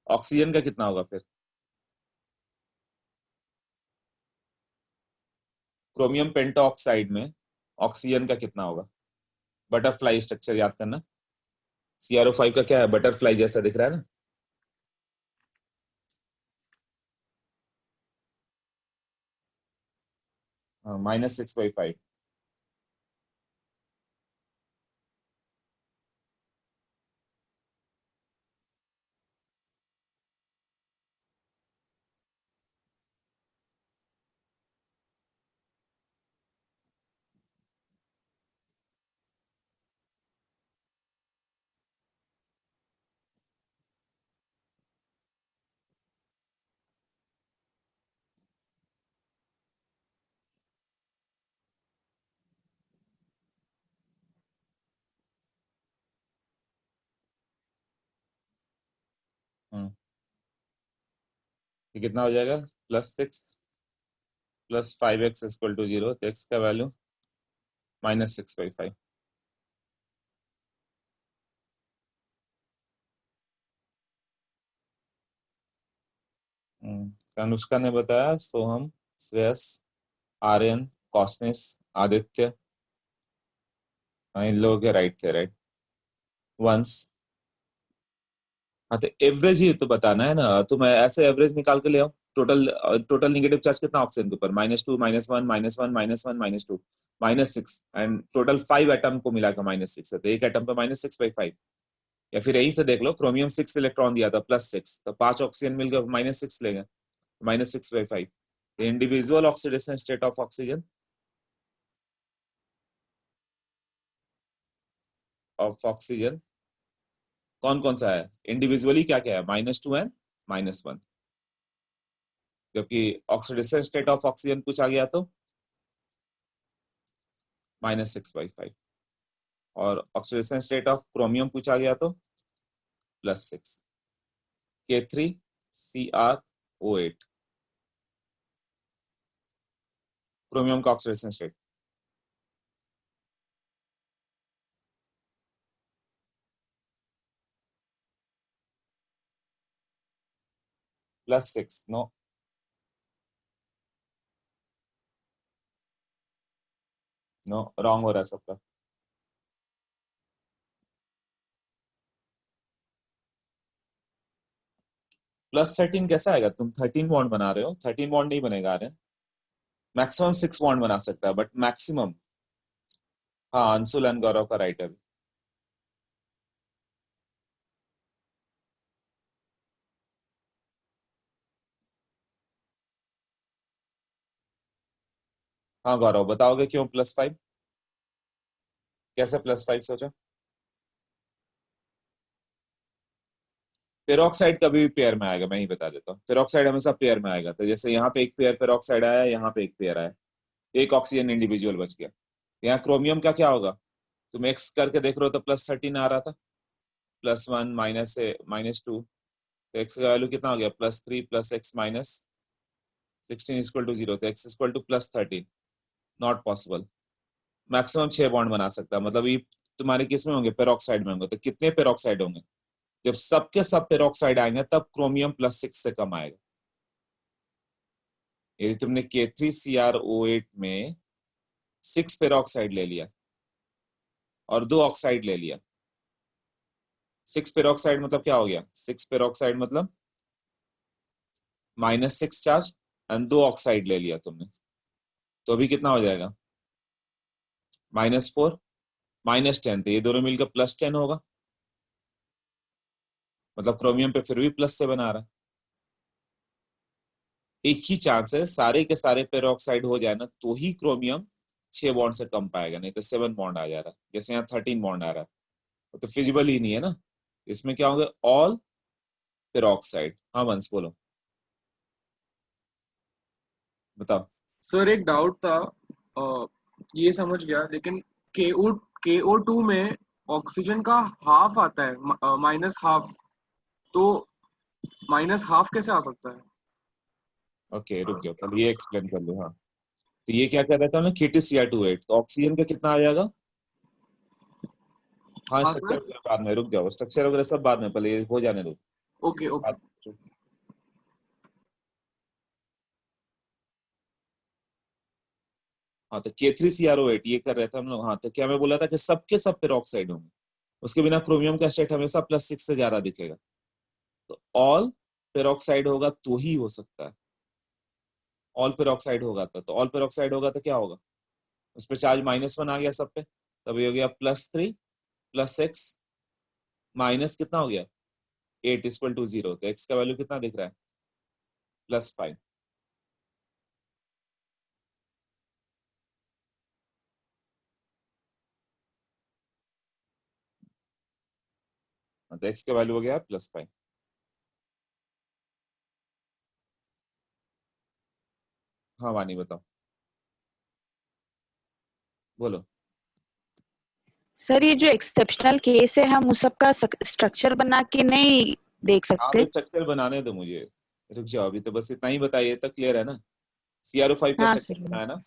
ऑक्सीजन का कितना होगा फिर? क्रोमियम पेंटाऑक्साइड में ऑक्सीजन का कितना होगा? बटरफ्लाई स्ट्रक्चर याद करना। CrO5 का क्या है? बटरफ्लाई जैसा दिख रहा है ना। हाँ, -6/5। हम्म, ये कितना हो जाएगा? +6। प्लस 5x इक्वल टू 0, तो x का वैल्यू -6/5। अनुष्का ने बताया, सोहम, श्रेयस, आर्यन, कॉस्निस, आदित्य, इन लोगों के राइट थे, राइट। वंस, हाँ तो एवरेज ही तो बताना है ना, तो मैं ऐसे एवरेज निकाल के ले आओ। टोटल निगेटिव चार्ज कितना ऑक्सीजन के ऊपर, -2, -1, -1, -1, -2, -6, एंड टोटल 5 एटम को मिलाकर -6 है, तो एक एटम पे -6/5। या फिर यही से देख लो, क्रोमियम 6 इलेक्ट्रॉन दिया था, +6, तो 5 ऑक्सीजन मिलकर -6 लेंगे, -6/5। Individual oxidation state of oxygen कौन कौन सा है इंडिविजुअली, क्या क्या है, -2 एंड -1। जबकि ऑक्सीडेशन स्टेट ऑफ ऑक्सीजन कुछ आ गया तो -6/5, और ऑक्सीडेशन स्टेट ऑफ क्रोमियम कुछ आ गया तो +6। K3CrO8 क्रोमियम का ऑक्सीडेशन स्टेट। +6, नो, रॉन्ग हो रहा है सबका। +13 कैसा आएगा, तुम 13 बॉन्ड बना रहे हो, 13 बॉन्ड नहीं बनेगा। अरे मैक्सिमम 6 बॉन्ड बना सकता है, बट मैक्सिमम, हाँ अंशुल एंड गौरव का राइट है। हाँ गौरव, बताओगे क्यों +5, कैसे +5 सोचा। पेरोक्साइड कभी भी पेयर में आएगा, मैं ही बता देता हूँ, पेरोक्साइड हमेशा पेयर में आएगा। तो जैसे यहाँ पे एक पेयर पेरोक्साइड आया, यहाँ पे एक पेयर आया, एक ऑक्सीजन इंडिविजुअल बच गया। यहाँ क्रोमियम का क्या होगा, तुम एक्स करके देख रहे हो तो +13 आ रहा था, +1 -2, तो एक्स का वैल्यू कितना हो गया, +3 + x -16 इक्वल टू 0, तो x equal to +13, not possible. Maximum 6 bond बना सकता है, मतलब ये तुम्हारे किस में होंगे, पेरोक्साइड में होंगे। तो कितने पेरोक्साइड होंगे, जब सबके सब पेरोक्साइड आएंगे तब क्रोमियम +6 से कम आएगा। यदि तुमने K3CrO8 में 6 पेरोक्साइड ले लिया और 2 ऑक्साइड ले लिया, 6 पेरोक्साइड मतलब क्या हो गया, 6 पेरोक्साइड मतलब -6 चार्ज, एंड 2 ऑक्साइड ले लिया तुमने, तो अभी कितना हो जाएगा, -4, -10, तो ये दोनों मिलकर +10 होगा, मतलब क्रोमियम पे फिर भी +7 आ रहा है। एक ही चांस है, सारे के सारे पेरोक्साइड हो जाए ना, तो ही क्रोमियम 6 बॉन्ड से कम पाएगा, नहीं तो 7 बॉन्ड आ जा रहा है, जैसे यहाँ 13 बॉन्ड आ रहा है, तो फिजिबल ही नहीं है ना। इसमें क्या होगा, ऑल पेरोक्साइड। हाँ वंश बोलो, बताओ। सर एक डाउट था, ये समझ गया, लेकिन KO2 में ऑक्सीजन का हाफ आता है, -12, तो -12 कैसे आ सकता है। ओके रुक जाओ, पहले ये एक्सप्लेन कर लो। हाँ तो ये क्या कर रहा था ना, K2Cr2 8, तो ऑक्सीजन का कितना आ जाएगा। हाँ हाँ स्ट्रक्चर सर, वगैरह बाद में, रुक जाओ, स्ट्रक्चर वगैरह सब बाद में, पहले ये हो जाने दो। Okay okay. हाँ तो K3CrO8 ये कर रहे थे हम लोग। हाँ तो क्या मैं बोला था कि सबके सब पेरोक्साइड होंगे, उसके बिना क्रोमियम का स्टेट हमेशा +6 से ज्यादा दिखेगा, तो ऑल पेरोक्साइड होगा तो ही हो सकता है। ऑल पेरोक्साइड होगा तो ऑल पेरोक्साइड होगा तो क्या होगा, उस पर चार्ज -1 आ गया सब पे, तब ये हो गया +3 + x माइनस कितना हो गया 8 इक्वल टू 0, तो x का वैल्यू कितना दिख रहा है, +5। तो x का वैल्यू हो गया +5। हाँ वानी बताओ, बोलो। सर ये जो एक्सेप्शनल केस है, हम उस सबका स्ट्रक्चर बना के नहीं देख हाँ सकते। तो स्ट्रक्चर बनाने दो मुझे, रुक जाओ, अभी तो बस इतना ही बताइए तो क्लियर है ना। CrO5 का हाँ स्ट्रक्चर सर। बनाया ना,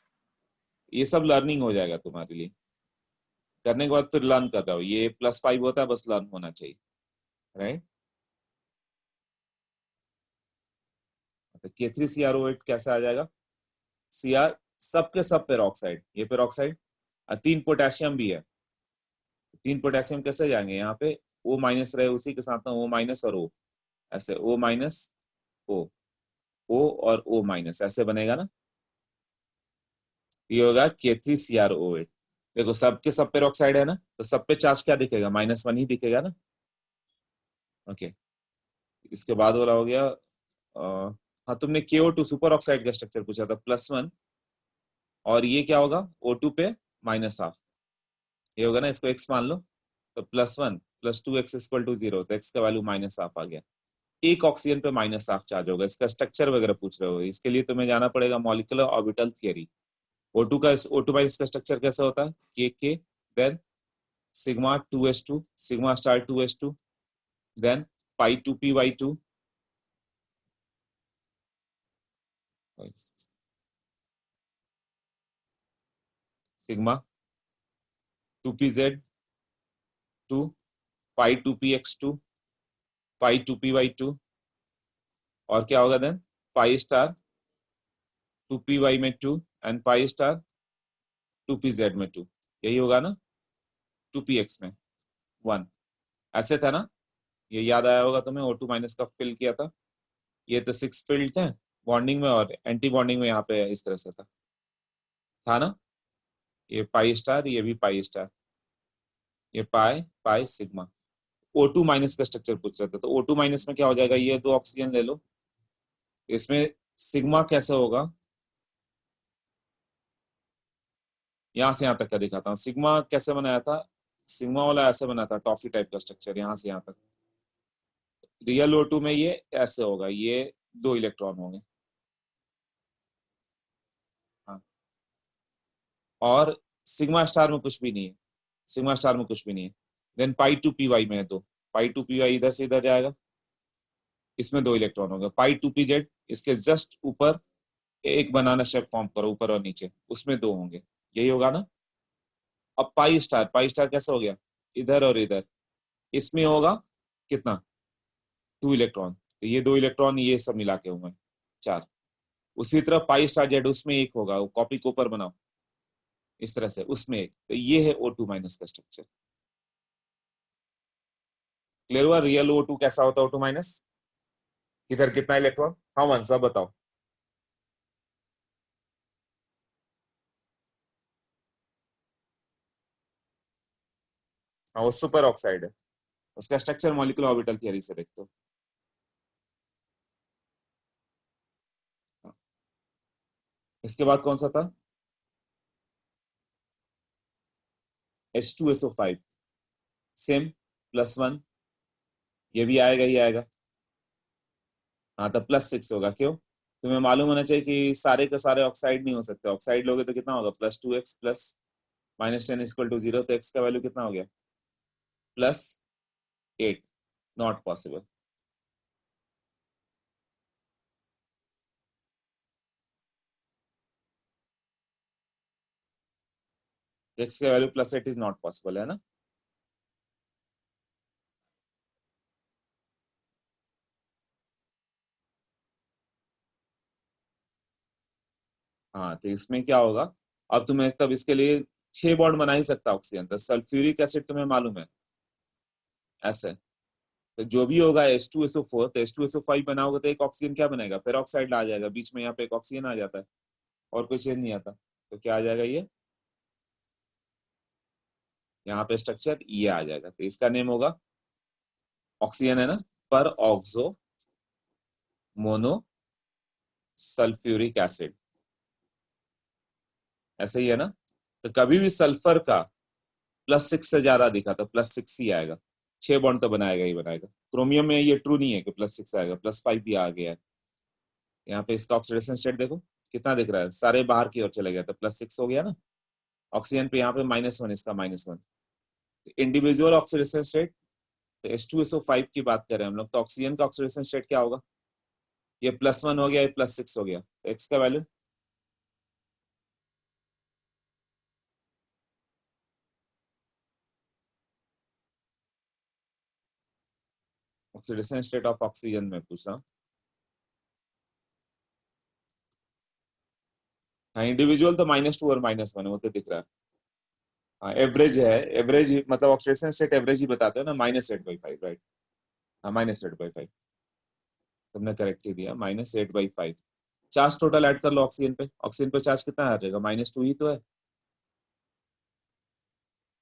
ये सब लर्निंग हो जाएगा तुम्हारे लिए, करने के बाद फिर लर्न कर रहे हो, ये +5 होता है, बस लर्न होना चाहिए, राइट। तो K3CrO8 कैसे आ जाएगा, Cr सबके सब पेरोक्साइड, ये पेरोक्साइड, 3 पोटेशियम भी है, 3 पोटेशियम कैसे जाएंगे, यहाँ पे O माइनस रहे, उसी के साथ में O माइनस और O, ऐसे O माइनस O, O और O माइनस, ऐसे बनेगा ना, ये होगा K3CrO8। देखो सबके सब पेरोक्साइड है ना, तो सब पे चार्ज क्या दिखेगा, -1 ही दिखेगा ना, ओके। इसके बाद वाला हो गया हाँ, तुमने KO2 सुपर ऑक्साइड का स्ट्रक्चर पूछा था, +1, और ये क्या होगा, O2 पे -12, ये होगा ना, इसको x मान लो, तो +1 + 2x = 0, तो x का वैल्यू -12 आ गया। एक ऑक्सीजन पे -12 चार्ज होगा, इसका स्ट्रक्चर वगैरह पूछ रहे हो, इसके लिए तुम्हें जाना पड़ेगा मॉलिक्यूलर ऑर्बिटल थियरी। O2 का स्ट्रक्चर कैसा होता है, K then sigma 2s2 sigma star 2s2 then pi 2p/2 sigma 2pz2 pi 2px2 pi 2p/2, और क्या होगा देन pi स्टार 2py में 2 एंड pi स्टार 2pz में 2, यही होगा ना, 2px में 1, ऐसे था ना, ये याद आया होगा तुम्हें, O2 माइनस का फिल किया था, ये तो 6 फील्ड है बॉन्डिंग में, और एंटी बॉन्डिंग में यहाँ पे इस तरह से था ना, ये पाई स्टार, ये भी पाई स्टार, ये पाई पाई सिग्मा। O2 माइनस का स्ट्रक्चर पूछ रहा था, तो O2 माइनस में क्या हो जाएगा, ये 2 ऑक्सीजन ले लो, इसमें सिग्मा कैसे होगा, यहाँ से यहाँ तक का दिखाता हूँ, सिग्मा कैसे बनाया था, सिग्मा वाला ऐसे बना था, टॉफी टाइप का स्ट्रक्चर, यहाँ से यहाँ तक। रियल O2 में ये ऐसे होगा, ये 2 इलेक्ट्रॉन होंगे, हाँ, और सिग्मा स्टार में कुछ भी नहीं है, सिग्मा स्टार में कुछ भी नहीं है। देन पाई 2py में है 2, पाई 2py इधर से इधर जाएगा, इसमें 2 इलेक्ट्रॉन होगा। पाई 2pz इसके जस्ट ऊपर एक बनाना शेप फॉर्म करो, ऊपर और नीचे, उसमें 2 होंगे, यही होगा ना। अब पाई स्टार कैसे हो गया, इधर और इधर, इसमें होगा कितना, 2 इलेक्ट्रॉन, तो ये 2 इलेक्ट्रॉन ये सब मिला के होंगे 4। उसी तरह पाई स्टार जेड, उसमें एक होगा, वो कॉपी को ऊपर बनाओ इस तरह से, उसमें एक, तो ये है O2 माइनस का स्ट्रक्चर। क्लियर हुआ, रियल O2 कैसा होता है, O2 माइनस, इधर कितना इलेक्ट्रॉन, हाँ वन सब बताओ। हाँ वो सुपर ऑक्साइड है, उसका स्ट्रक्चर मॉलिक्यूलर ऑर्बिटल थियरी से देखते हो। इसके बाद कौन सा था, H2SO5, सेम +1, ये भी आएगा ही आएगा, हाँ तो +6 होगा, क्यों, तुम्हें मालूम होना चाहिए कि सारे के सारे ऑक्साइड नहीं हो सकते, ऑक्साइड लोगे तो कितना होगा, +2x + -10 = 0, तो x का वैल्यू कितना हो गया, +8, नॉट पॉसिबल। x का वैल्यू +8 इज नॉट पॉसिबल, है ना। हाँ तो इसमें क्या होगा, अब तुम्हें तब इसके लिए 6 बॉन्ड बना ही सकता ऑक्सीजन, तो सल्फ्यूरिक एसिड तुम्हें मालूम है ऐसे, तो जो भी होगा H2SO4, तो H2SO5 बनाओगे तो एक ऑक्सीजन क्या बनेगा, पेरोक्साइड आ जाएगा, बीच में यहाँ पे एक ऑक्सीजन आ जाता है, और कोई चेंज नहीं आता, तो क्या आ जाएगा, ये यहाँ पे स्ट्रक्चर ये आ जाएगा, तो इसका नेम होगा, ऑक्सीजन है ना, पर ऑक्सो मोनो सल्फ्यूरिक एसिड, ऐसे ही है ना। तो कभी भी सल्फर का +6 से ज्यादा दिखा तो +6 ही आएगा, 6 बॉन्ड तो बनाएगा ही बनाएगा। क्रोमियम में ये ट्रू नहीं है कि +6 आएगा, +5 भी आ गया है, यहाँ पे इसका ऑक्सीडेशन स्टेट देखो कितना दिख रहा है, सारे बाहर की ओर चले गए, तो +6 हो गया ना। ऑक्सीजन पे यहाँ पे -1, इसका -1, इंडिविजुअल ऑक्सीडेशन स्टेट, तो H2SO5 की बात करें हम लोग, तो ऑक्सीजन का ऑक्सीडेशन स्टेट क्या होगा, ये +1 हो गया, ये +6 हो गया, तो x का value oxidation state of oxygen में पूछ रहा हूँ। हाँ इंडिविजुअल तो -2 और -1 है, वो तो दिख रहा है। हाँ एवरेज है, एवरेज मतलब ऑक्सीडेशन स्टेट एवरेज ही बताते हो ना, -8/5 राइट। हाँ -8/5 तुमने करेक्ट ही दिया, -8/5। चार्ज टोटल ऐड कर लो ऑक्सीजन पे, ऑक्सीजन पे चार्ज कितना आ जाएगा, -2 ही तो है।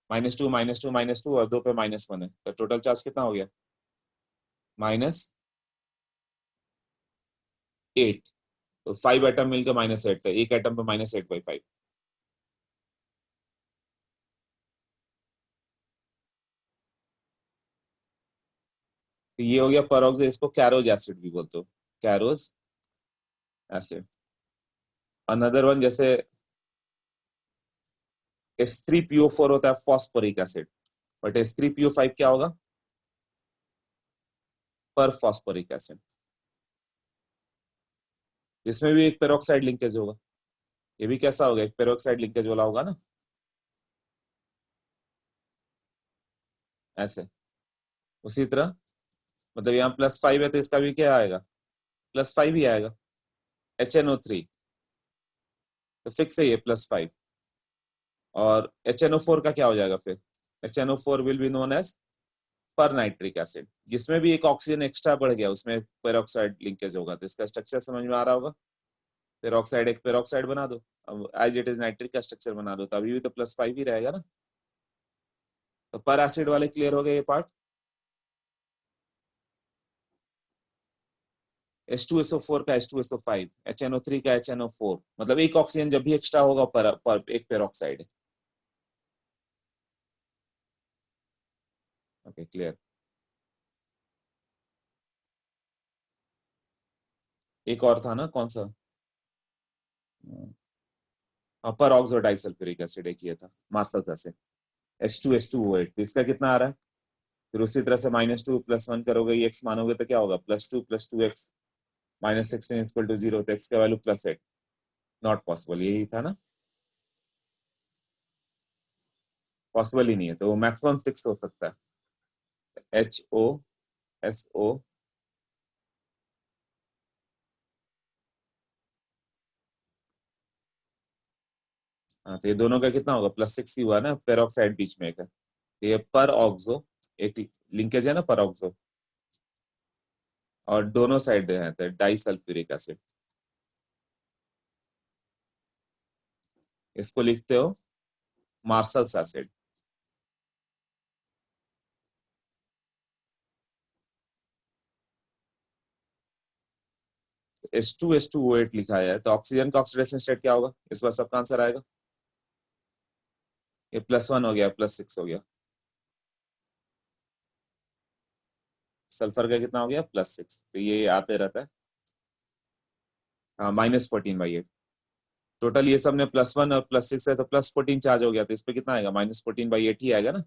-2 -2 -2 और 2 पे -1 है, तो टोटल चार्ज कितना हो गया, -8। तो 5 एटम मिलकर -8 था, एक एटम पे -8/5। तो ये हो गया परऑक्सो, इसको कैरोज एसिड भी बोलते हो, कैरोज एसिड। अनदर वन जैसे H3PO4 होता है फॉस्फोरिक एसिड, बट H3PO5 क्या होगा, पर फॉस्फोरिक एसिड। इसमें भी एक पेरोक्साइड लिंकेज होगा, ये भी कैसा होगा, एक पेरोक्साइड लिंकेज वाला होगा ना, ऐसे। उसी तरह मतलब यहाँ +5 है तो इसका भी क्या आएगा, +5 ही आएगा। HNO3 तो फिक्स है ये +5। और HNO4 का क्या हो जाएगा फिर, HNO4 will be known as per nitric acid, जिसमें भी एक ऑक्सीजन एक्स्ट्रा बढ़ गया उसमें पेरोक्साइड लिंकेज होगा। तो इसका स्ट्रक्चर समझ में आ रहा होगा, पेरोक्साइड एक पेरोक्साइड बना दो, अब एज इट इज नाइट्रिक का स्ट्रक्चर बना दो, तो अभी भी तो +5 ही रहेगा ना। तो पर एसिड वाले क्लियर हो गए ये पार्ट। H2SO4 का H2SO5, HNO3 का HNO4, मतलब एक ऑक्सीजन जब भी एक्स्ट्रा होगा पर एक पेरोक्साइड। Okay clear. एक और था ना, कौन सा, पर ऑक्सो डाइसल्फ्यूरिक एसिड एक ये था, मार्शल एसिड, H2H2O8। तो इसका कितना आ रहा है, फिर उसी तरह से -2 +1 करोगे, ये x मानोगे तो क्या होगा, +2 + 2x -16 = 0, तो x का वैल्यू +8। नॉट पॉसिबल, यही था ना, पॉसिबल ही नहीं है, तो मैक्सिमम 6 हो सकता है, HOSO। हाँ तो ये दोनों का कितना होगा, +6 ही हुआ ना, पेरोक्साइड बीच में एक है, तो ये पर ऑक्सो एक लिंकेज है ना, पर ऑक्सो, और दोनों साइड है तो डाइसल्फ्यूरिक एसिड। इसको लिखते हो मार्शल्स एसिड। H2H2O8 लिखा है, तो ऑक्सीजन का ऑक्सीडेशन स्टेट क्या होगा, इस बार सबका आंसर आएगा। ये +1 हो गया, +6 हो गया, सल्फर का कितना हो गया, +6, तो ये आते रहता है। हाँ -14/8। टोटल ये सब ने +1 और +6 है, तो +14 चार्ज हो गया, तो इस पे कितना आएगा, -14/8 ही आएगा ना।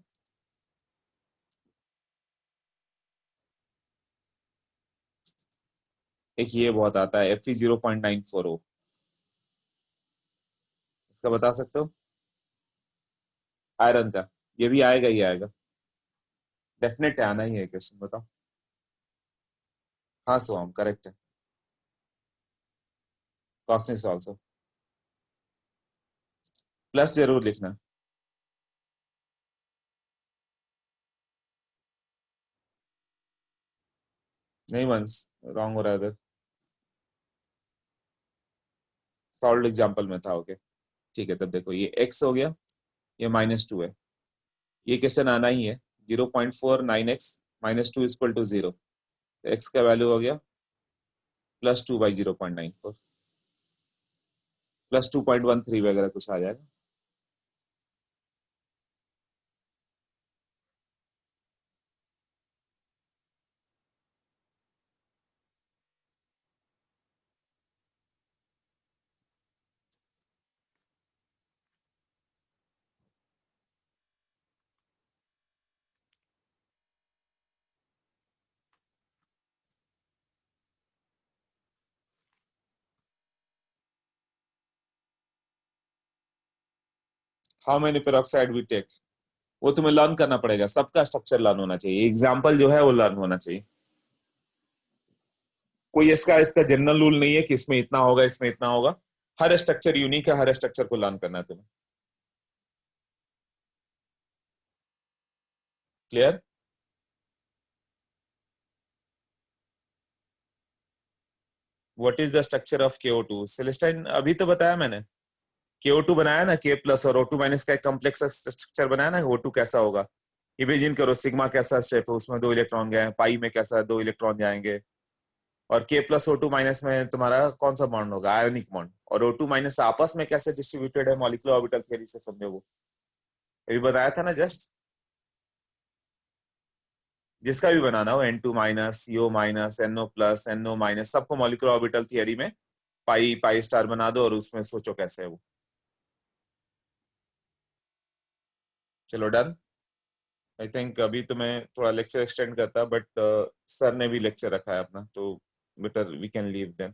एक ये बहुत आता है Fe0.940, इसका बता सकते हो, आयरन का, ये भी आएगा ही आएगा, डेफिनेट है, आना ही है क्वेश्चन, बताओ। हाँ सोहम करेक्ट है, कॉस्टिस ऑल्सो, प्लस जरूर लिखना। नहीं वंस, रॉन्ग हो रहा है इधर, सॉल्व एग्जाम्पल में था, ओके ठीक है। तब देखो ये x हो गया, ये -2 है, ये क्वेश्चन आना ही है, 0.49x -2 = 0, x का वैल्यू हो गया +2/0.94, +2.13 वगैरह कुछ आ जाएगा। How many peroxide we take, वो तुम्हें लर्न करना पड़ेगा, सबका स्ट्रक्चर लर्न होना चाहिए, एग्जाम्पल जो है वो लर्न होना चाहिए। कोई इसका इसका जनरल रूल नहीं है कि इसमें इतना होगा इसमें इतना होगा, हर स्ट्रक्चर यूनिक है, हर स्ट्रक्चर को लर्न करना है तुम्हें। Clear? What is the structure of KO2? Celestine अभी तो बताया मैंने, KO2 बनाया ना, K प्लस और O2 माइनस का एक कॉम्प्लेक्स स्ट्रक्चर बनाया ना, O2 कैसा होगा। इमेजिन करो सिग्मा कैसा शेप है, उसमें 2 इलेक्ट्रॉन गए हैं, पाई में कैसा 2 इलेक्ट्रॉन जाएंगे, और K प्लस O2 माइनस में तुम्हारा कौन सा बॉन्ड होगा, आयोनिक बॉन्ड, और O2 माइनस आपस में कैसे डिस्ट्रीब्यूटेड है मॉलिक्यूलर ऑर्बिटल थ्योरी से समझो। वो अभी बताया था ना जस्ट। जिसका भी बनाना हो N2 minus, CO minus, NO plus, NO minus, सबको मॉलिक्यूलर ऑर्बिटल थियरी में पाई पाई स्टार बना दो और उसमें सोचो कैसे है वो। चलो डन। आई थिंक अभी तो मैं थोड़ा लेक्चर एक्सटेंड करता, बट सर ने भी लेक्चर रखा है अपना, तो better we can leave then.